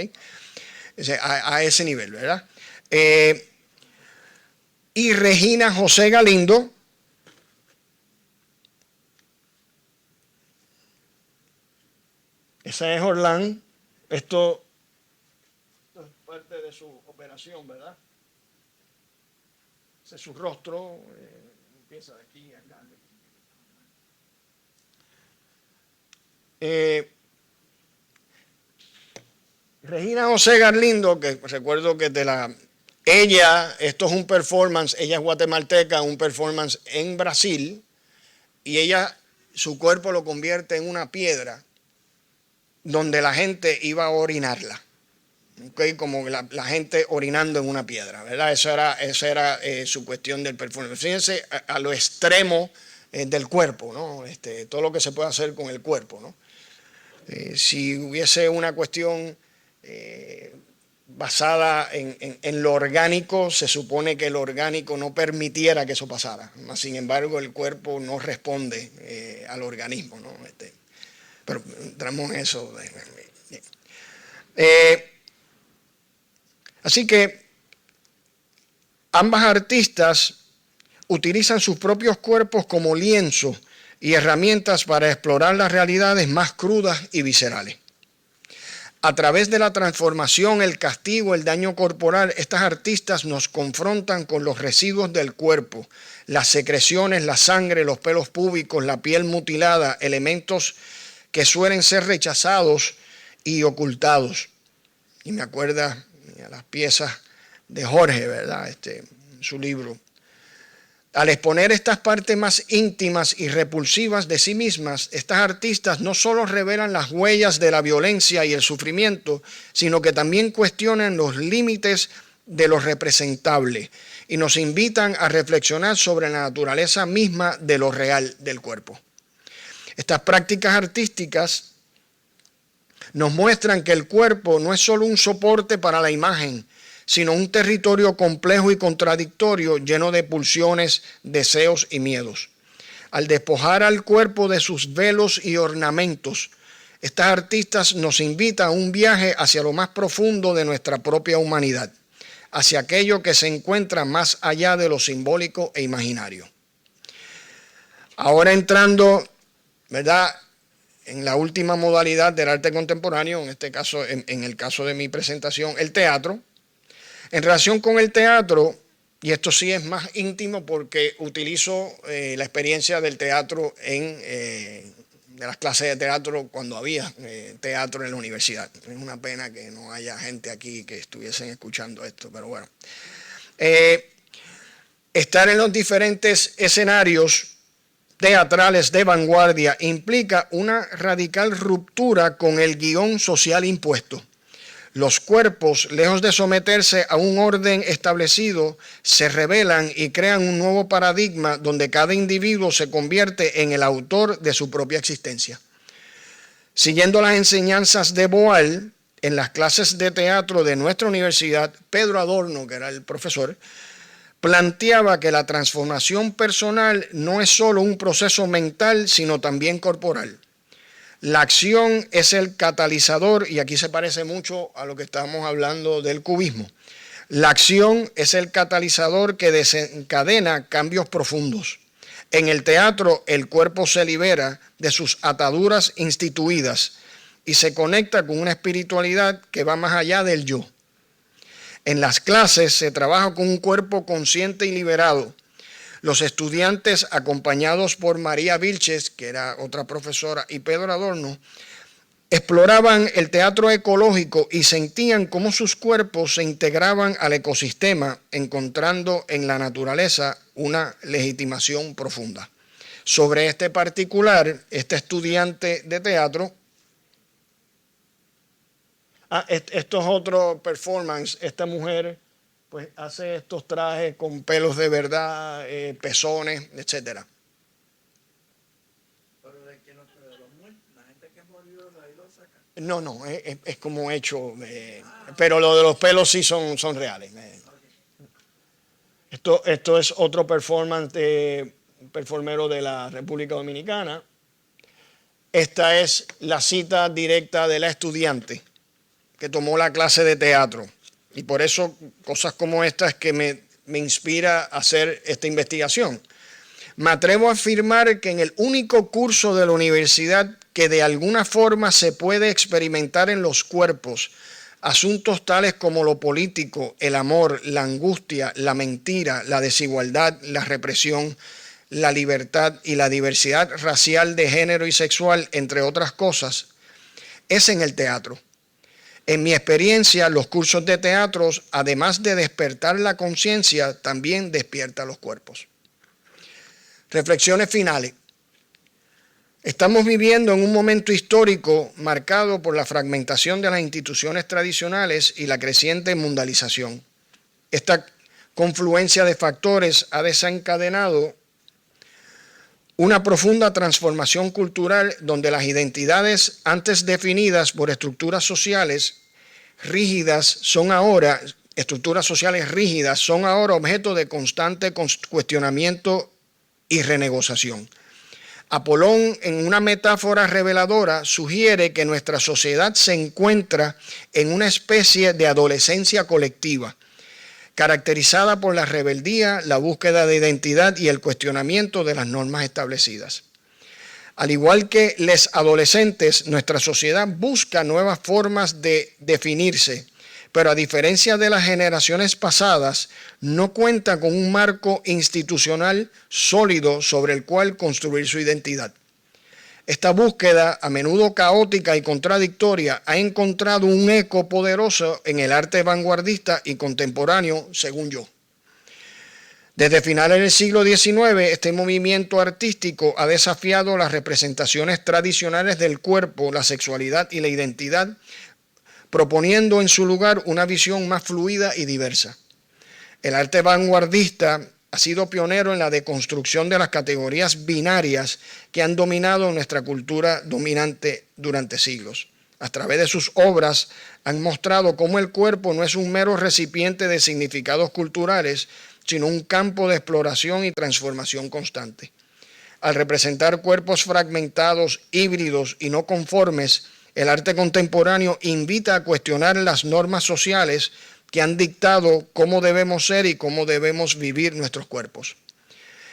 Speaker 2: A ese nivel, ¿verdad? Y Regina José Galindo, esa es Orlán. Esto es parte de su operación, ¿verdad? Ese es su rostro, empieza de aquí a acá. Regina José Galindo, que recuerdo que esto es un performance, ella es guatemalteca, un performance en Brasil, y ella, su cuerpo lo convierte en una piedra donde la gente iba a orinarla. ¿Okay? Como la gente orinando en una piedra, ¿verdad? Esa era su cuestión del performance. Fíjense a lo extremo del cuerpo, ¿no? Todo lo que se puede hacer con el cuerpo, ¿no? Si hubiese una cuestión basada en lo orgánico, se supone que lo orgánico no permitiera que eso pasara. Sin embargo, el cuerpo no responde al organismo, ¿no? Pero entramos en eso. Así que ambas artistas utilizan sus propios cuerpos como lienzo y herramientas para explorar las realidades más crudas y viscerales. A través de la transformación, el castigo, el daño corporal, estas artistas nos confrontan con los residuos del cuerpo, las secreciones, la sangre, los pelos púbicos, la piel mutilada, elementos que suelen ser rechazados y ocultados. Y me acuerda a las piezas de Jorge, ¿verdad? Su libro. Al exponer estas partes más íntimas y repulsivas de sí mismas, estas artistas no solo revelan las huellas de la violencia y el sufrimiento, sino que también cuestionan los límites de lo representable y nos invitan a reflexionar sobre la naturaleza misma de lo real del cuerpo. Estas prácticas artísticas nos muestran que el cuerpo no es solo un soporte para la imagen, sino un territorio complejo y contradictorio lleno de pulsiones, deseos y miedos. Al despojar al cuerpo de sus velos y ornamentos, estas artistas nos invitan a un viaje hacia lo más profundo de nuestra propia humanidad, hacia aquello que se encuentra más allá de lo simbólico e imaginario. Ahora entrando, ¿verdad?, en la última modalidad del arte contemporáneo, en este caso, en el caso de mi presentación, el teatro. En relación con el teatro, y esto sí es más íntimo porque utilizo la experiencia del teatro de las clases de teatro cuando había teatro en la universidad. Es una pena que no haya gente aquí que estuviesen escuchando esto, pero bueno. Estar en los diferentes escenarios teatrales de vanguardia implica una radical ruptura con el guión social impuesto. Los cuerpos, lejos de someterse a un orden establecido, se rebelan y crean un nuevo paradigma donde cada individuo se convierte en el autor de su propia existencia. Siguiendo las enseñanzas de Boal, en las clases de teatro de nuestra universidad, Pedro Adorno, que era el profesor, planteaba que la transformación personal no es solo un proceso mental, sino también corporal. La acción es el catalizador, y aquí se parece mucho a lo que estábamos hablando del cubismo. La acción es el catalizador que desencadena cambios profundos. En el teatro, el cuerpo se libera de sus ataduras instituidas y se conecta con una espiritualidad que va más allá del yo. En las clases se trabaja con un cuerpo consciente y liberado. Los estudiantes, acompañados por María Vilches, que era otra profesora, y Pedro Adorno, exploraban el teatro ecológico y sentían cómo sus cuerpos se integraban al ecosistema, encontrando en la naturaleza una legitimación profunda. Sobre este particular, este estudiante de teatro, esto es otro performance. Esta mujer pues hace estos trajes con pelos de verdad, pezones, etc.
Speaker 4: Pero de quién de los muertos, la gente que murió de ahí lo saca.
Speaker 2: No, es como hecho, pero lo de los pelos sí son reales. Esto es otro performance de un performero de la República Dominicana. Esta es la cita directa de la estudiante. que tomó la clase de teatro. Y por eso cosas como estas que me inspira a hacer esta investigación. Me atrevo a afirmar que en el único curso de la universidad que de alguna forma se puede experimentar en los cuerpos asuntos tales como lo político, el amor, la angustia, la mentira, la desigualdad, la represión, la libertad y la diversidad racial de género y sexual, entre otras cosas, es en el teatro. En mi experiencia, los cursos de teatro, además de despertar la conciencia, también despiertan los cuerpos. Reflexiones finales. Estamos viviendo en un momento histórico marcado por la fragmentación de las instituciones tradicionales y la creciente mundialización. Esta confluencia de factores ha desencadenado una profunda transformación cultural donde las identidades antes definidas por estructuras sociales rígidas son ahora objeto de constante cuestionamiento y renegociación. Apolón, en una metáfora reveladora, sugiere que nuestra sociedad se encuentra en una especie de adolescencia colectiva, caracterizada por la rebeldía, la búsqueda de identidad y el cuestionamiento de las normas establecidas. Al igual que los adolescentes, nuestra sociedad busca nuevas formas de definirse, pero a diferencia de las generaciones pasadas, no cuenta con un marco institucional sólido sobre el cual construir su identidad. Esta búsqueda, a menudo caótica y contradictoria, ha encontrado un eco poderoso en el arte vanguardista y contemporáneo, según yo. Desde finales del siglo XIX, este movimiento artístico ha desafiado las representaciones tradicionales del cuerpo, la sexualidad y la identidad, proponiendo en su lugar una visión más fluida y diversa. El arte vanguardista ha sido pionero en la deconstrucción de las categorías binarias que han dominado nuestra cultura dominante durante siglos. A través de sus obras han mostrado cómo el cuerpo no es un mero recipiente de significados culturales, sino un campo de exploración y transformación constante. Al representar cuerpos fragmentados, híbridos y no conformes, el arte contemporáneo invita a cuestionar las normas sociales que han dictado cómo debemos ser y cómo debemos vivir nuestros cuerpos.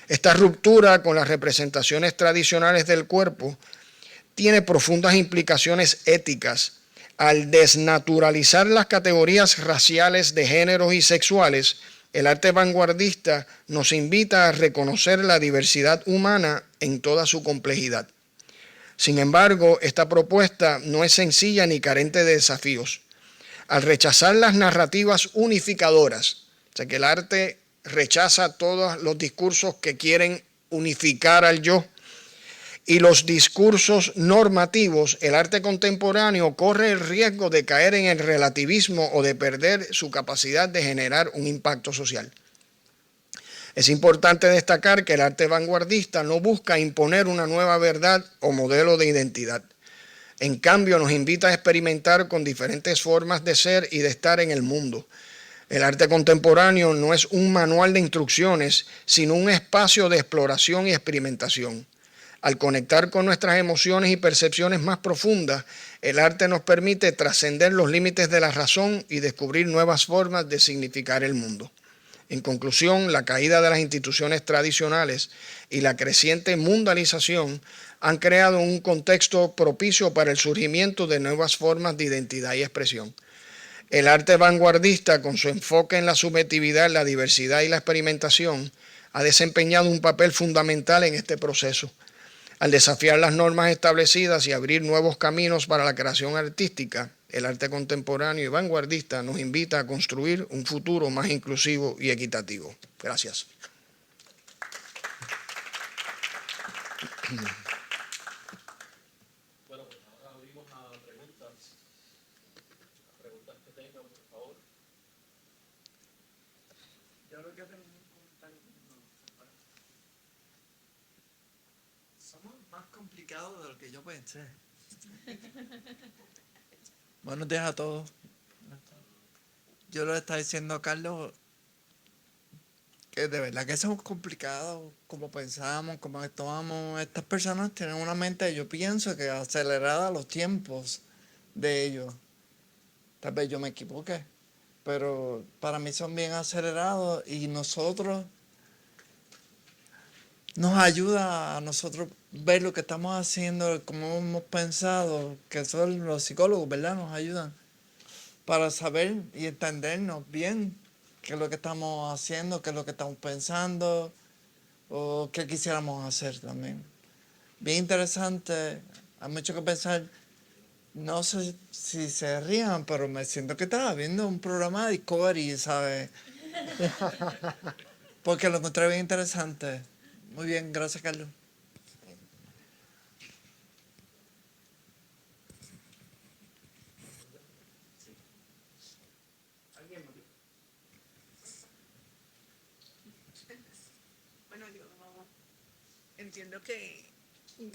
Speaker 2: Esta ruptura con las representaciones tradicionales del cuerpo tiene profundas implicaciones éticas. Al desnaturalizar las categorías raciales de géneros y sexuales, el arte vanguardista nos invita a reconocer la diversidad humana en toda su complejidad. Sin embargo, esta propuesta no es sencilla ni carente de desafíos. Al rechazar las narrativas unificadoras, o sea que el arte rechaza todos los discursos que quieren unificar al yo, y los discursos normativos, el arte contemporáneo corre el riesgo de caer en el relativismo o de perder su capacidad de generar un impacto social. Es importante destacar que el arte vanguardista no busca imponer una nueva verdad o modelo de identidad. En cambio, nos invita a experimentar con diferentes formas de ser y de estar en el mundo. El arte contemporáneo no es un manual de instrucciones, sino un espacio de exploración y experimentación. Al conectar con nuestras emociones y percepciones más profundas, el arte nos permite trascender los límites de la razón y descubrir nuevas formas de significar el mundo. En conclusión, la caída de las instituciones tradicionales y la creciente mundialización han creado un contexto propicio para el surgimiento de nuevas formas de identidad y expresión. El arte vanguardista, con su enfoque en la subjetividad, la diversidad y la experimentación, ha desempeñado un papel fundamental en este proceso. Al desafiar las normas establecidas y abrir nuevos caminos para la creación artística, el arte contemporáneo y vanguardista nos invita a construir un futuro más inclusivo y equitativo. Gracias.
Speaker 1: Bueno, pues ahora abrimos a preguntas. Preguntas que tengan, por favor.
Speaker 4: Yo lo que tengo un comentario. Somos más complicados de lo que yo pensé. Buenos días a todos. Yo le estaba diciendo a Carlos que de verdad que somos complicados, como pensamos, como actuamos. Estas personas tienen una mente, yo pienso que acelerada a los tiempos de ellos. Tal vez yo me equivoqué, pero para mí son bien acelerados y nosotros nos ayuda a nosotros ver lo que estamos haciendo, cómo hemos pensado, que son los psicólogos, ¿verdad? Nos ayudan para saber y entendernos bien qué es lo que estamos haciendo, qué es lo que estamos pensando o qué quisiéramos hacer también. Bien interesante, hay mucho que pensar. No sé si se rían, pero me siento que estaba viendo un programa de Discovery, ¿sabes? Porque lo encontré bien interesante. Muy bien, gracias, Carlos.
Speaker 3: Bueno, yo entiendo que,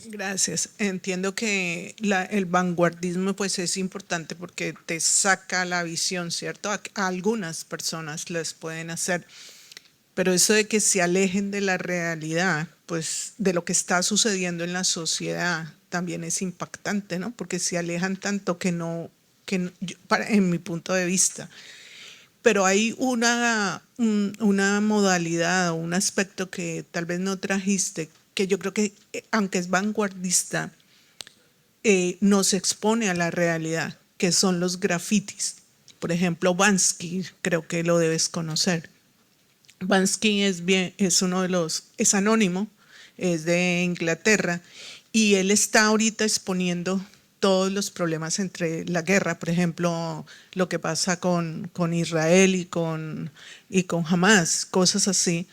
Speaker 3: gracias, entiendo que el vanguardismo pues es importante porque te saca la visión, ¿cierto? A algunas personas les pueden hacer, pero eso de que se alejen de la realidad, pues de lo que está sucediendo en la sociedad también es impactante, ¿no? Porque se alejan tanto en mi punto de vista. Pero hay una modalidad o un aspecto que tal vez no trajiste, que yo creo que, aunque es vanguardista, nos expone a la realidad, que son los grafitis. Por ejemplo, Bansky, creo que lo debes conocer. Bansky es uno de es anónimo, es de Inglaterra, y él está ahorita exponiendo todos los problemas entre la guerra, por ejemplo, lo que pasa con Israel y con Hamas, cosas así,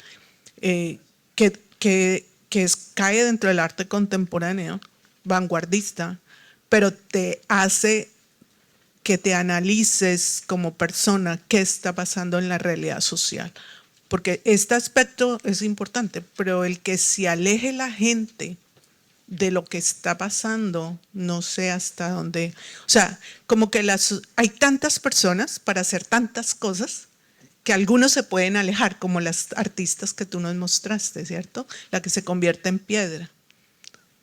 Speaker 3: cae dentro del arte contemporáneo, vanguardista, pero te hace que te analices como persona qué está pasando en la realidad social. Porque este aspecto es importante, pero el que se aleje la gente de lo que está pasando, no sé hasta dónde. O sea, como que hay tantas personas para hacer tantas cosas que algunos se pueden alejar, como las artistas que tú nos mostraste, ¿cierto? La que se convierte en piedra.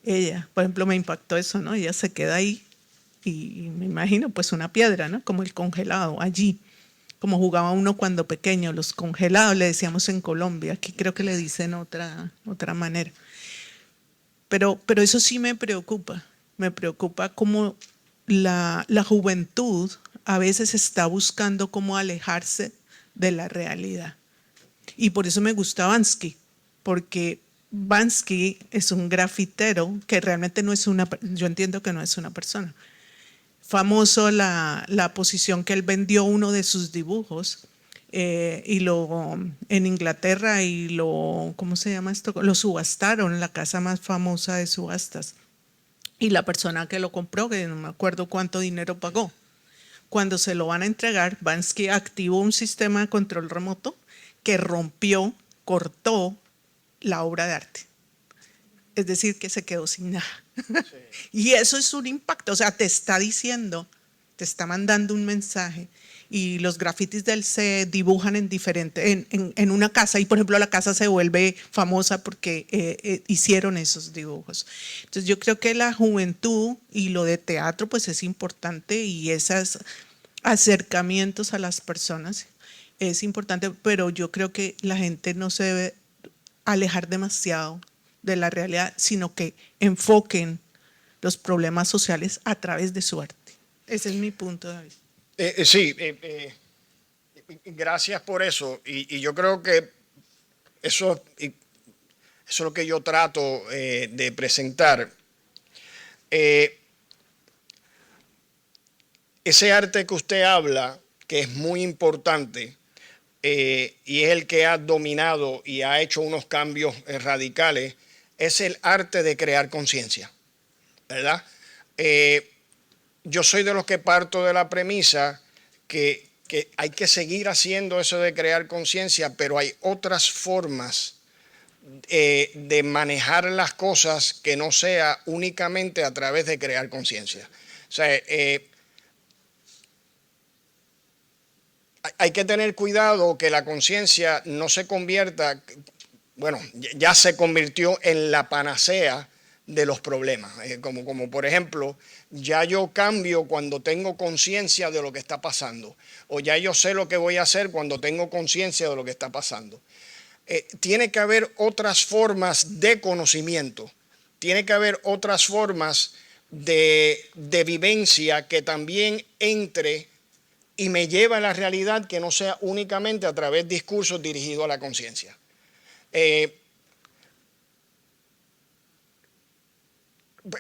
Speaker 3: Ella, por ejemplo, me impactó eso, ¿no? Ella se queda ahí y me imagino pues una piedra, ¿no? Como el congelado allí, como jugaba uno cuando pequeño, los congelados le decíamos en Colombia, aquí creo que le dicen otra manera. Pero eso sí me preocupa cómo la juventud a veces está buscando cómo alejarse de la realidad. Y por eso me gusta Bansky, porque Bansky es un grafitero que realmente no es yo entiendo que no es una persona. Famoso la posición que él vendió uno de sus dibujos en Inglaterra ¿cómo se llama esto? Lo subastaron, la casa más famosa de subastas. Y la persona que lo compró, que no me acuerdo cuánto dinero pagó, cuando se lo van a entregar, Bansky activó un sistema de control remoto que cortó la obra de arte. Es decir, que se quedó sin nada. Sí. Y eso es un impacto, o sea, te está mandando un mensaje. Y los grafitis de él se dibujan en una casa, y por ejemplo la casa se vuelve famosa porque hicieron esos dibujos. Entonces yo creo que la juventud y lo de teatro pues es importante, y esos acercamientos a las personas es importante, pero yo creo que la gente no se debe alejar demasiado de la realidad, sino que enfoquen los problemas sociales a través de su arte. Ese es mi punto de vista.
Speaker 2: Sí, gracias por eso. Y yo creo que eso es lo que yo trato de presentar. Ese arte que usted habla, que es muy importante, y es el que ha dominado y ha hecho unos cambios radicales, es el arte de crear conciencia, ¿verdad? Yo soy de los que parto de la premisa que hay que seguir haciendo eso de crear conciencia, pero hay otras formas de manejar las cosas que no sea únicamente a través de crear conciencia. O sea, hay que tener cuidado que la conciencia no se convierta, bueno, ya se convirtió en la panacea de los problemas. Como por ejemplo, ya yo cambio cuando tengo conciencia de lo que está pasando, o ya yo sé lo que voy a hacer cuando tengo conciencia de lo que está pasando. Tiene que haber otras formas de conocimiento, tiene que haber otras formas de vivencia que también entre y me lleva a la realidad, que no sea únicamente a través de discursos dirigidos a la conciencia.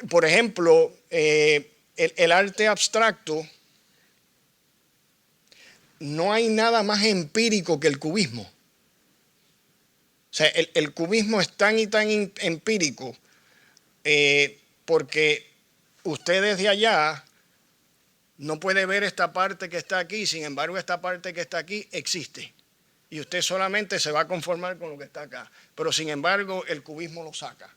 Speaker 2: Por ejemplo, el arte abstracto, no hay nada más empírico que el cubismo. O sea, el cubismo es tan y tan empírico porque usted desde allá no puede ver esta parte que está aquí, sin embargo esta parte que está aquí existe. Y usted solamente se va a conformar con lo que está acá. Pero sin embargo el cubismo lo saca.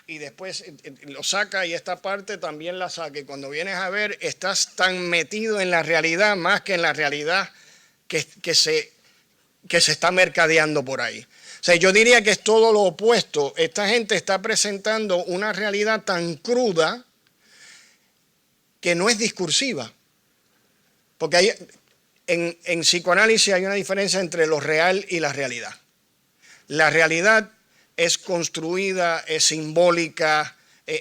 Speaker 2: Y después lo saca y esta parte también la saca. Y cuando vienes a ver, estás tan metido en la realidad más que en la realidad que se está mercadeando por ahí. O sea, yo diría que es todo lo opuesto. Esta gente está presentando una realidad tan cruda que no es discursiva. Porque en psicoanálisis hay una diferencia entre lo real y la realidad. La realidad es construida, es simbólica,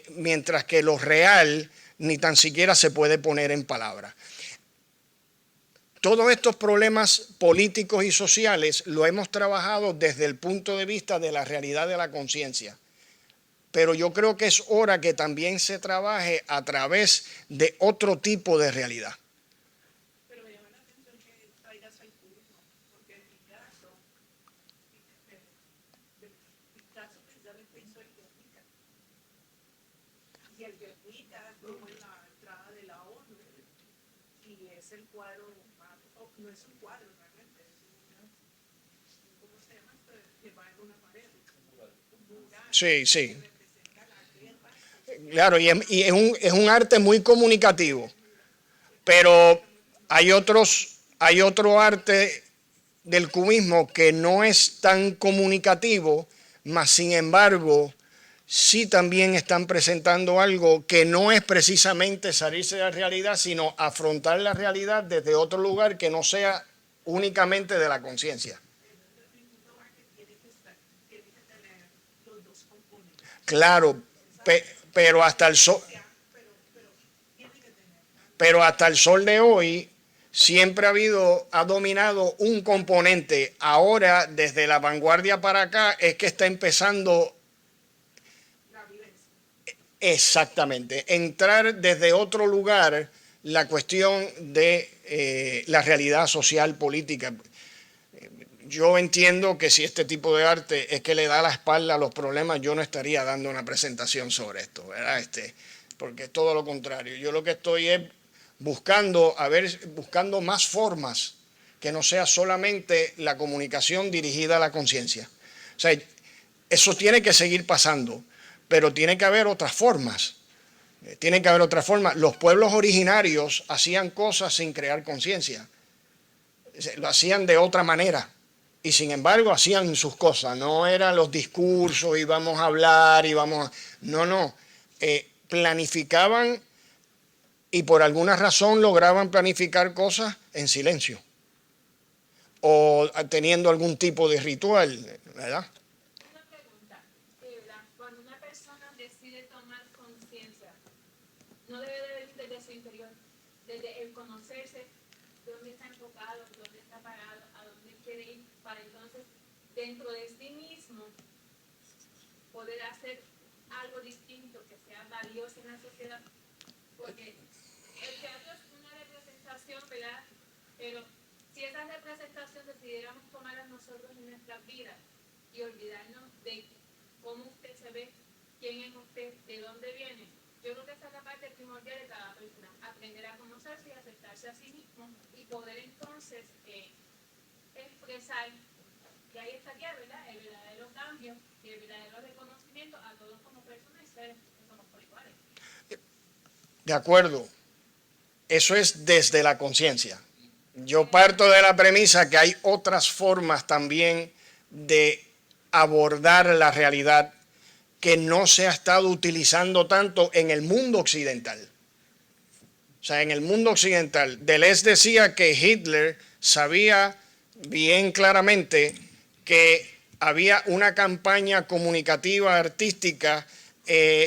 Speaker 2: mientras que lo real ni tan siquiera se puede poner en palabras. Todos estos problemas políticos y sociales lo hemos trabajado desde el punto de vista de la realidad de la conciencia. Pero yo creo que es hora que también se trabaje a través de otro tipo de realidad.
Speaker 3: Pero me llama la atención que traigas el cubismo, porque en mi caso precisamente hizo el Guernica. Y el Guernica, como en la entrada de la ONU, y es el cuadro, no es un cuadro realmente, es ¿cómo se llama? Que va en una pared. Un mural.
Speaker 2: Sí, sí. Claro, y es un arte muy comunicativo, pero hay otro arte del cubismo que no es tan comunicativo, mas sin embargo sí también están presentando algo que no es precisamente salirse de la realidad, sino afrontar la realidad desde otro lugar que no sea únicamente de la conciencia. Claro, pero hasta el sol de hoy siempre ha dominado un componente. Ahora, desde la vanguardia para acá, es que está empezando exactamente entrar desde otro lugar la cuestión de la realidad social política. Yo entiendo que si este tipo de arte es que le da la espalda a los problemas, yo no estaría dando una presentación sobre esto, ¿verdad? Porque es todo lo contrario. Yo lo que estoy es buscando más formas que no sea solamente la comunicación dirigida a la conciencia. O sea, eso tiene que seguir pasando, pero tiene que haber otras formas. Tiene que haber otras formas. Los pueblos originarios hacían cosas sin crear conciencia. Lo hacían de otra manera. Y sin embargo hacían sus cosas, no eran los discursos y vamos a hablar y no, planificaban y por alguna razón lograban planificar cosas en silencio o teniendo algún tipo de ritual, ¿verdad?
Speaker 5: Una pregunta, cuando una persona decide tomar conciencia, no debe de venir desde su interior, desde el conocerse dónde está enfocado, dónde está parado, a dónde quiere ir, para entonces dentro de sí mismo poder hacer algo distinto que sea valioso en la sociedad, porque el teatro es una representación, ¿verdad? Pero si esa representación decidiéramos tomarla nosotros en nuestras vidas y olvidarnos de cómo usted se ve, quién es usted, de dónde viene, yo creo que esa es la parte primordial de cada persona, aprender a conocerse y aceptarse a sí mismo y poder entonces expresar que ahí estaría, ¿verdad?, el verdadero cambio y el verdadero reconocimiento a todos como personas y seres que somos por iguales.
Speaker 2: De acuerdo, eso es desde la conciencia. Yo parto de la premisa que hay otras formas también de abordar la realidad que no se ha estado utilizando tanto en el mundo occidental. O sea, en el mundo occidental, Deleuze decía que Hitler sabía bien claramente que había una campaña comunicativa, artística,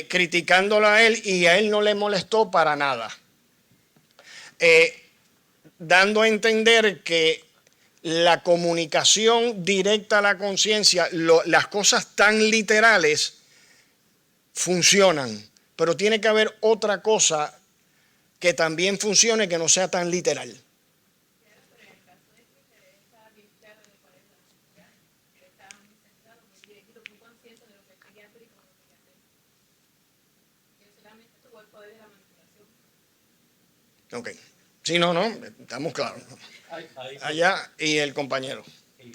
Speaker 2: criticándola a él, y a él no le molestó para nada. Dando a entender que la comunicación directa a la conciencia, las cosas tan literales funcionan, pero tiene que haber otra cosa que también funcione, que no sea tan literal. Ok. Sí, no, estamos claros. Allá y el compañero. Sí.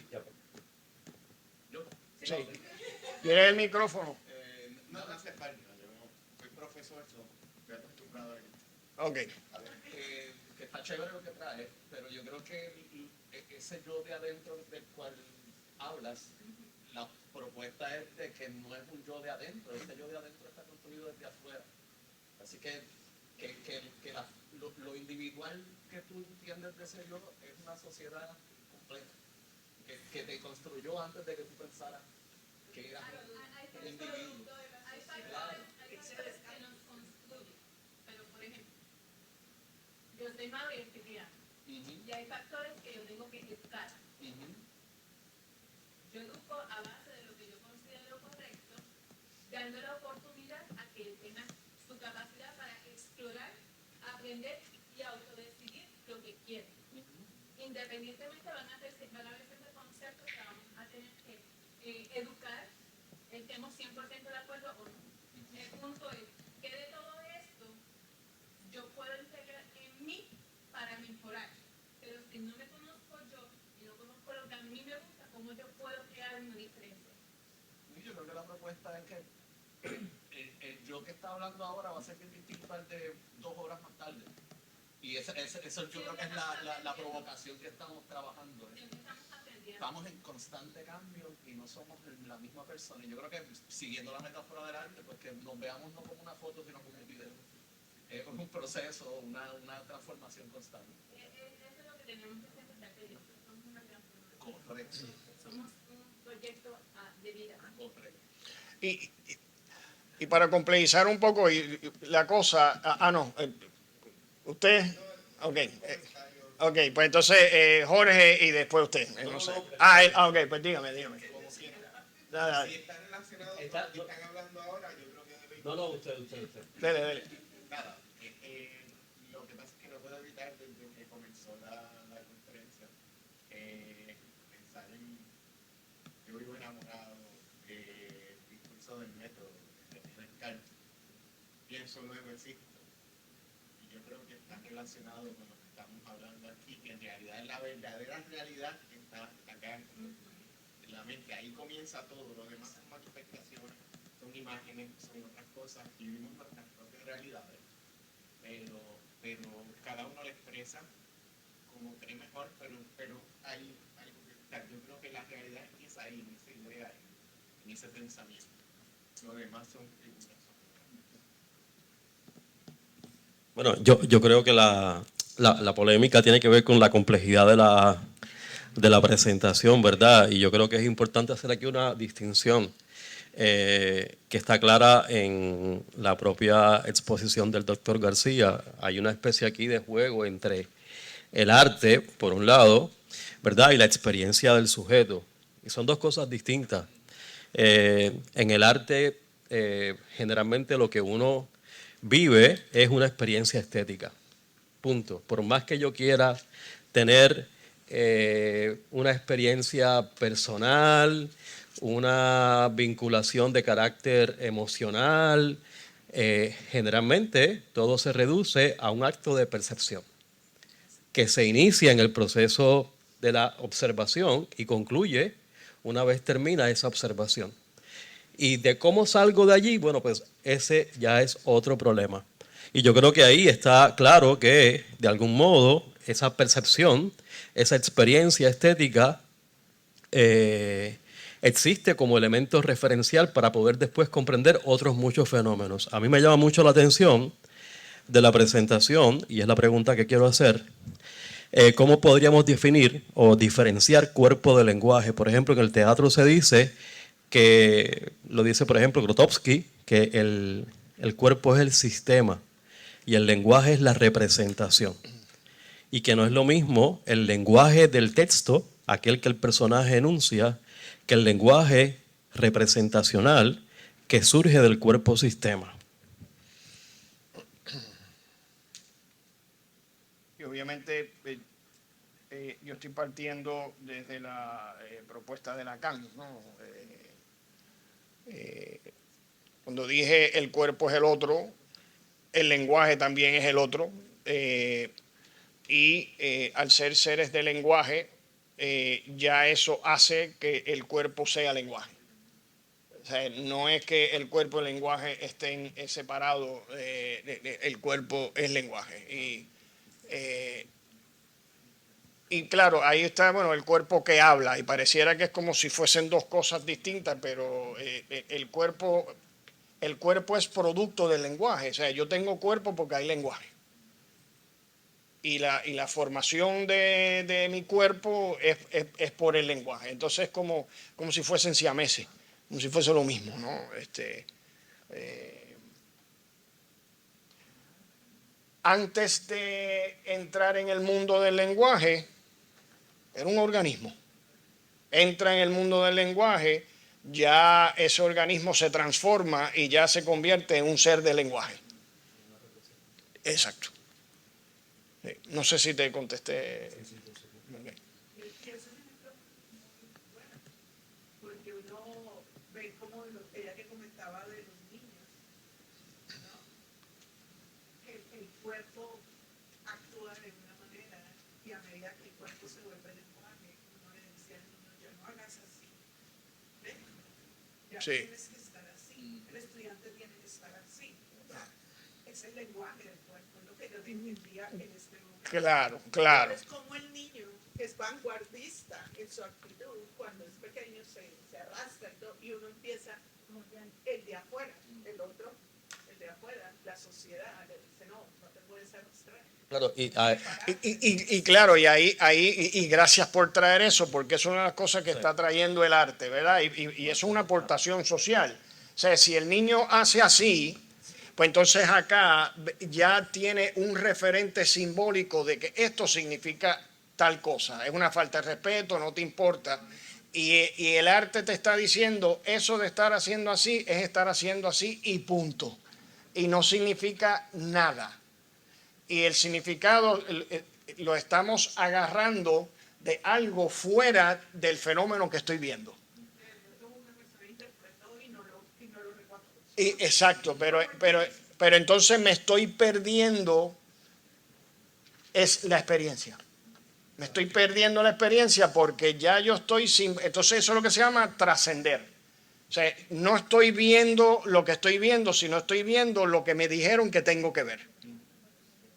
Speaker 2: ¿Quiere el micrófono?
Speaker 6: No hace falta, yo soy profesor, estoy acostumbrado a esto.
Speaker 2: Ok.
Speaker 1: A ver, que está chévere lo que trae, pero yo creo que ese yo de adentro del cual hablas, la propuesta es de que no es un yo de adentro, ese yo de adentro está construido desde afuera. Así que lo individual que tú entiendes de ese yo es una sociedad completa, que te construyó antes de que tú pensaras que eras un individuo.
Speaker 5: Hay factores que nos construyen, pero por ejemplo, yo soy madre y estoy criando, y hay factores que yo tengo que educar. Yo educo a base de lo que yo considero correcto, dando la oportunidad a que él tenga su capacidad para explorar, aprender y autodecidir lo que quiere. Independientemente van a haber siempre conceptos que vamos a tener que educar, estemos 100% de acuerdo o no. El punto es que de todo esto yo puedo integrar en mí para mejorar, pero si no me conozco yo y no conozco lo que a mí me gusta, ¿cómo yo puedo crear una diferencia?
Speaker 1: Yo creo que la propuesta es que el yo que está hablando ahora va a ser bien distinto al de 2 horas más tarde. Y eso yo creo que es la provocación que estamos trabajando. Estamos en constante cambio y no somos la misma persona. Y yo creo que, siguiendo la metáfora del arte, pues que nos veamos no como una foto, sino como un video. Es un proceso, una transformación constante.
Speaker 5: Eso es lo que tenemos que pensar, que somos una transformación.
Speaker 1: Correcto.
Speaker 5: Somos un proyecto de vida.
Speaker 1: Correcto.
Speaker 2: Y para complejizar un poco la cosa, usted, ok, pues entonces Jorge y después usted, no sé. Ok, pues dígame. Nada.
Speaker 6: Si está relacionado con lo que están hablando ahora, yo creo que debe...
Speaker 1: No, usted.
Speaker 2: Dele.
Speaker 6: Nada, lo que pasa es que no puedo evitar desde que comenzó la conferencia pensar en... Yo vivo enamorado del discurso del método de Descartes. Pienso, luego existo. Y yo creo que está relacionado con lo que estamos hablando aquí, que en realidad la verdadera realidad está acá en la mente. Ahí comienza todo, lo demás son manifestaciones, son imágenes, son otras cosas, y vivimos nuestras propias realidades. Pero cada uno lo expresa como cree mejor, pero hay algo que está. Yo creo que la realidad empieza ahí, en esa idea, en ese pensamiento. Lo demás son figuras.
Speaker 1: Bueno, yo creo que la polémica tiene que ver con la complejidad de la presentación, ¿verdad? Y yo creo que es importante hacer aquí una distinción que está clara en la propia exposición del doctor García. Hay una especie aquí de juego entre el arte, por un lado, ¿verdad? Y la experiencia del sujeto. Y son dos cosas distintas. En el arte, generalmente lo que uno vive es una experiencia estética. Punto. Por más que yo quiera tener una experiencia personal, una vinculación de carácter emocional, generalmente todo se reduce a un acto de percepción que se inicia en el proceso de la observación y concluye una vez termina esa observación. Y de cómo salgo de allí, bueno, pues ese ya es otro problema. Y yo creo que ahí está claro que, de algún modo, esa percepción, esa experiencia estética existe como elemento referencial para poder después comprender otros muchos fenómenos. A mí me llama mucho la atención de la presentación, y es la pregunta que quiero hacer, ¿cómo podríamos definir o diferenciar cuerpo de lenguaje? Por ejemplo, en el teatro se dice que, lo dice por ejemplo Grotowski, que el cuerpo es el sistema y el lenguaje es la representación. Y que no es lo mismo el lenguaje del texto, aquel que el personaje enuncia, que el lenguaje representacional que surge del cuerpo sistema.
Speaker 2: Y obviamente yo estoy partiendo desde la propuesta de Lacan, ¿no? Cuando dije el cuerpo es el otro, el lenguaje también es el otro, y al ser seres de lenguaje, ya eso hace que el cuerpo sea lenguaje. O sea, no es que el cuerpo y el lenguaje estén separados, el cuerpo es lenguaje. Y claro, ahí está, bueno, el cuerpo que habla, y pareciera que es como si fuesen dos cosas distintas, pero el cuerpo es producto del lenguaje. O sea, yo tengo cuerpo porque hay lenguaje. Y la formación de mi cuerpo es por el lenguaje. Entonces es como si fuesen siameses, como si fuese lo mismo, ¿no? Antes de entrar en el mundo del lenguaje, era un organismo. Entra en el mundo del lenguaje, ya ese organismo se transforma y ya se convierte en un ser de lenguaje. Exacto. No sé si te contesté.
Speaker 3: Porque uno ve como ella que comentaba de los niños, ¿no? El cuerpo actúa de una manera y a medida que el cuerpo se vuelve lenguaje, uno le dice al niño, ya no hagas así. ¿Ves? Ya
Speaker 2: Sí.
Speaker 3: tienes que estar así. El estudiante tiene que estar así. Es el lenguaje del cuerpo, es lo que yo entendía en este momento.
Speaker 2: Claro, claro.
Speaker 3: Es como el niño es vanguardista en su actitud cuando es pequeño, se arrastra y uno empieza el de afuera, el otro, el de afuera, la sociedad le dice no te puedes arrastrar.
Speaker 1: Claro,
Speaker 2: y claro, y gracias por traer eso, porque es una de las cosas que está trayendo el arte, ¿verdad? Y es una aportación social. O sea, si el niño hace así, pues entonces acá ya tiene un referente simbólico de que esto significa tal cosa. Es una falta de respeto, no te importa. Y el arte te está diciendo, eso de estar haciendo así es estar haciendo así y punto. Y no significa nada. Y el significado lo estamos agarrando de algo fuera del fenómeno que estoy viendo. Exacto, pero entonces me estoy perdiendo es la experiencia. Me estoy perdiendo la experiencia porque ya yo estoy sin... Entonces eso es lo que se llama trascender. O sea, no estoy viendo lo que estoy viendo, sino estoy viendo lo que me dijeron que tengo que ver.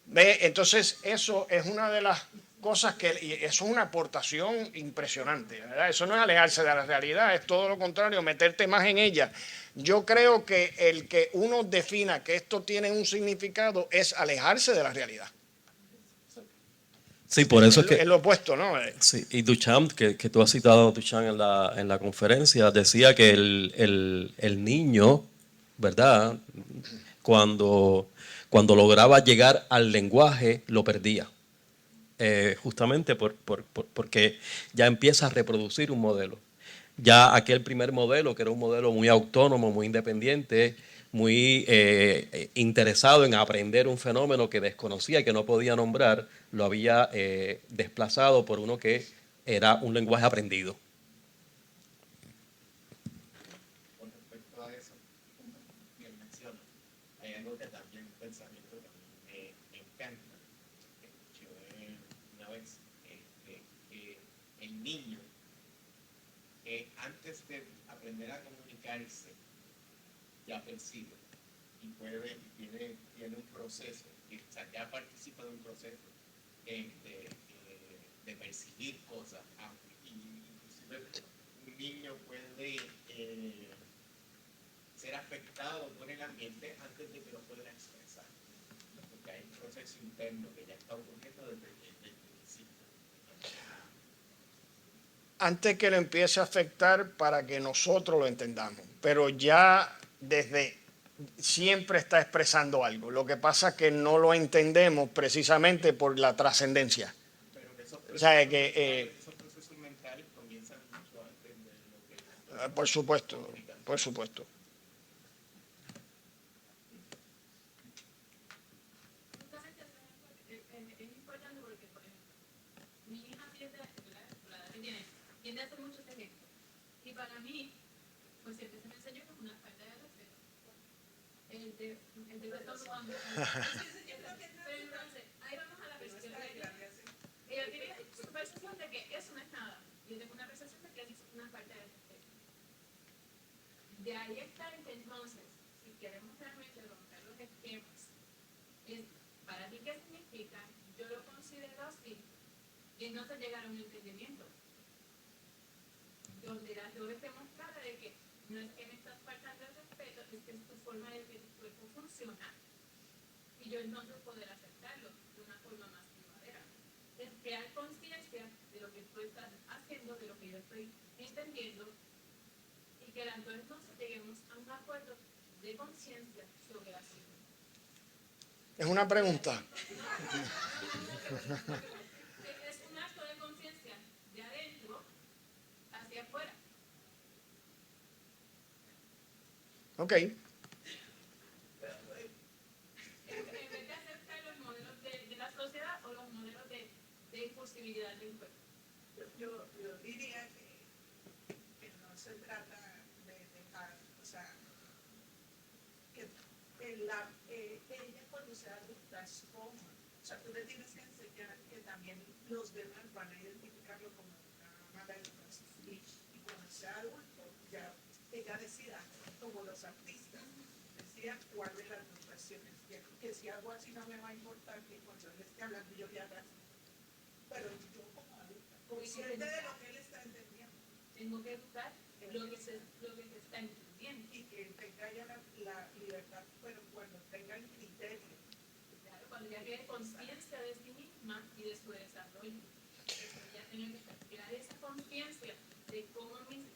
Speaker 2: ¿Ve? Entonces eso es una de las cosas que... Y eso es una aportación impresionante, ¿verdad? Eso no es alejarse de la realidad, es todo lo contrario, meterte más en ella. Yo creo que el que uno defina que esto tiene un significado es alejarse de la realidad.
Speaker 1: sí, por eso
Speaker 2: Es lo opuesto, ¿no?
Speaker 1: Sí, y Duchamp, que tú has citado a Duchamp en la conferencia, decía que el niño, ¿verdad? Cuando lograba llegar al lenguaje, lo perdía. Justamente porque ya empieza a reproducir un modelo. Ya aquel primer modelo, que era un modelo muy autónomo, muy independiente, muy interesado en aprender un fenómeno que desconocía y que no podía nombrar, lo había desplazado por uno que era un lenguaje aprendido.
Speaker 6: Con respecto a eso, como bien menciona, hay algo que también, un pensamiento que me encanta. Escuché una vez que el niño, antes de aprender a comunicarse, ya percibe y puede, tiene un proceso, o sea, ya participa de un proceso de percibir cosas, inclusive un niño puede ser afectado por el ambiente antes de que lo pueda expresar. Porque hay un proceso interno que ya está ocurriendo desde el principio.
Speaker 2: Antes que lo empiece a afectar para que nosotros lo entendamos, pero ya desde siempre está expresando algo. Lo que pasa es que no lo entendemos precisamente por la trascendencia.
Speaker 6: Pero que esos
Speaker 2: O sea,
Speaker 6: procesos,
Speaker 2: que,
Speaker 6: esos procesos mentales comienzan mucho antes de lo que
Speaker 2: por supuesto, por supuesto.
Speaker 5: Justamente es importante porque, por ejemplo, mi hija tiende, ¿verdad? La edad que tiende a hacer muchos ejemplos. Y para mí, pues siempre se me enseñó como una falta de respeto. El de estar tomando. Pero entonces, ahí vamos a la percepción de ella. Ella tiene su percepción de que eso no es nada. Yo tengo una percepción de que eso es una falta de respeto. De ahí está en que entonces, si queremos realmente romper los esquemas, es para ti qué significa, yo lo considero así, y entonces llegar a un entendimiento donde las dos estemos claras de que no es que me estás faltando el respeto, es que es tu forma de que tu cuerpo funciona y yo entonces poder aceptarlo de una forma más llevadera. Es crear conciencia de lo que tú estás haciendo, de lo que yo estoy entendiendo y que las dos entonces lleguemos a un acuerdo de conciencia sobre la situación.
Speaker 2: Es una pregunta.
Speaker 5: Es un acto de conciencia de adentro hacia afuera.
Speaker 2: Ok.
Speaker 5: En vez de aceptar los modelos de la sociedad o los modelos de impulsividad del cuerpo.
Speaker 7: Yo diría que no se trata de dejar, o sea, que ella cuando sea adulta es como, o sea, tú le tienes que enseñar que también los demás van a identificarlo como una mala educación. Y cuando sea adulto, ya ella decida, como los artistas, decida cuál de las dos versiones quiero. Que si algo así no me va a importar, que cuando él esté hablando yo le haga así. Pero yo como adulta, consciente de lo que él está entendiendo.
Speaker 5: Tengo que educar lo que se está entendiendo.
Speaker 7: Y que tenga ya la libertad, pero cuando tenga el criterio.
Speaker 5: Claro, cuando ella tiene conciencia de sí misma y de su desarrollo. Ella tiene que crear esa conciencia de cómo mi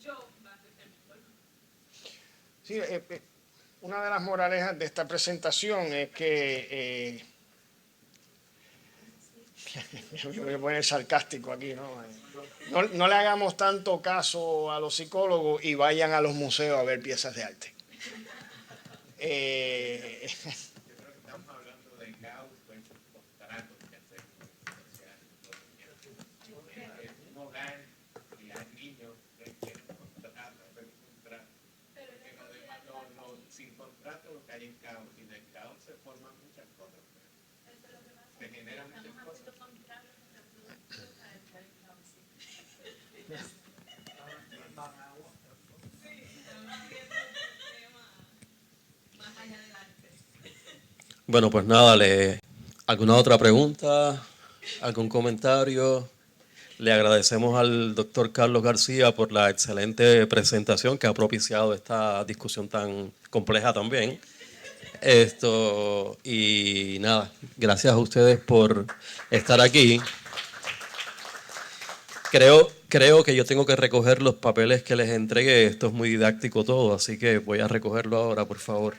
Speaker 5: yo va a afectar mi entorno.
Speaker 2: Sí, una de las moralejas de esta presentación es que me voy a poner sarcástico aquí, ¿no? No le hagamos tanto caso a los psicólogos y vayan a los museos a ver piezas de arte.
Speaker 6: yo creo que estamos hablando de caos versus contratos que hacemos en un hogar y hay niños que quieren contrato, hacer un contrato. Porque lo demás sin contrato lo que hay es caos y del caos se forman muchas cosas. Se generan muchas cosas.
Speaker 1: Bueno, pues nada, ¿alguna otra pregunta? ¿Algún comentario? Le agradecemos al doctor Carlos García por la excelente presentación que ha propiciado esta discusión tan compleja también. Y nada, gracias a ustedes por estar aquí. Creo que yo tengo que recoger los papeles que les entregué. Esto es muy didáctico todo, así que voy a recogerlo ahora, por favor.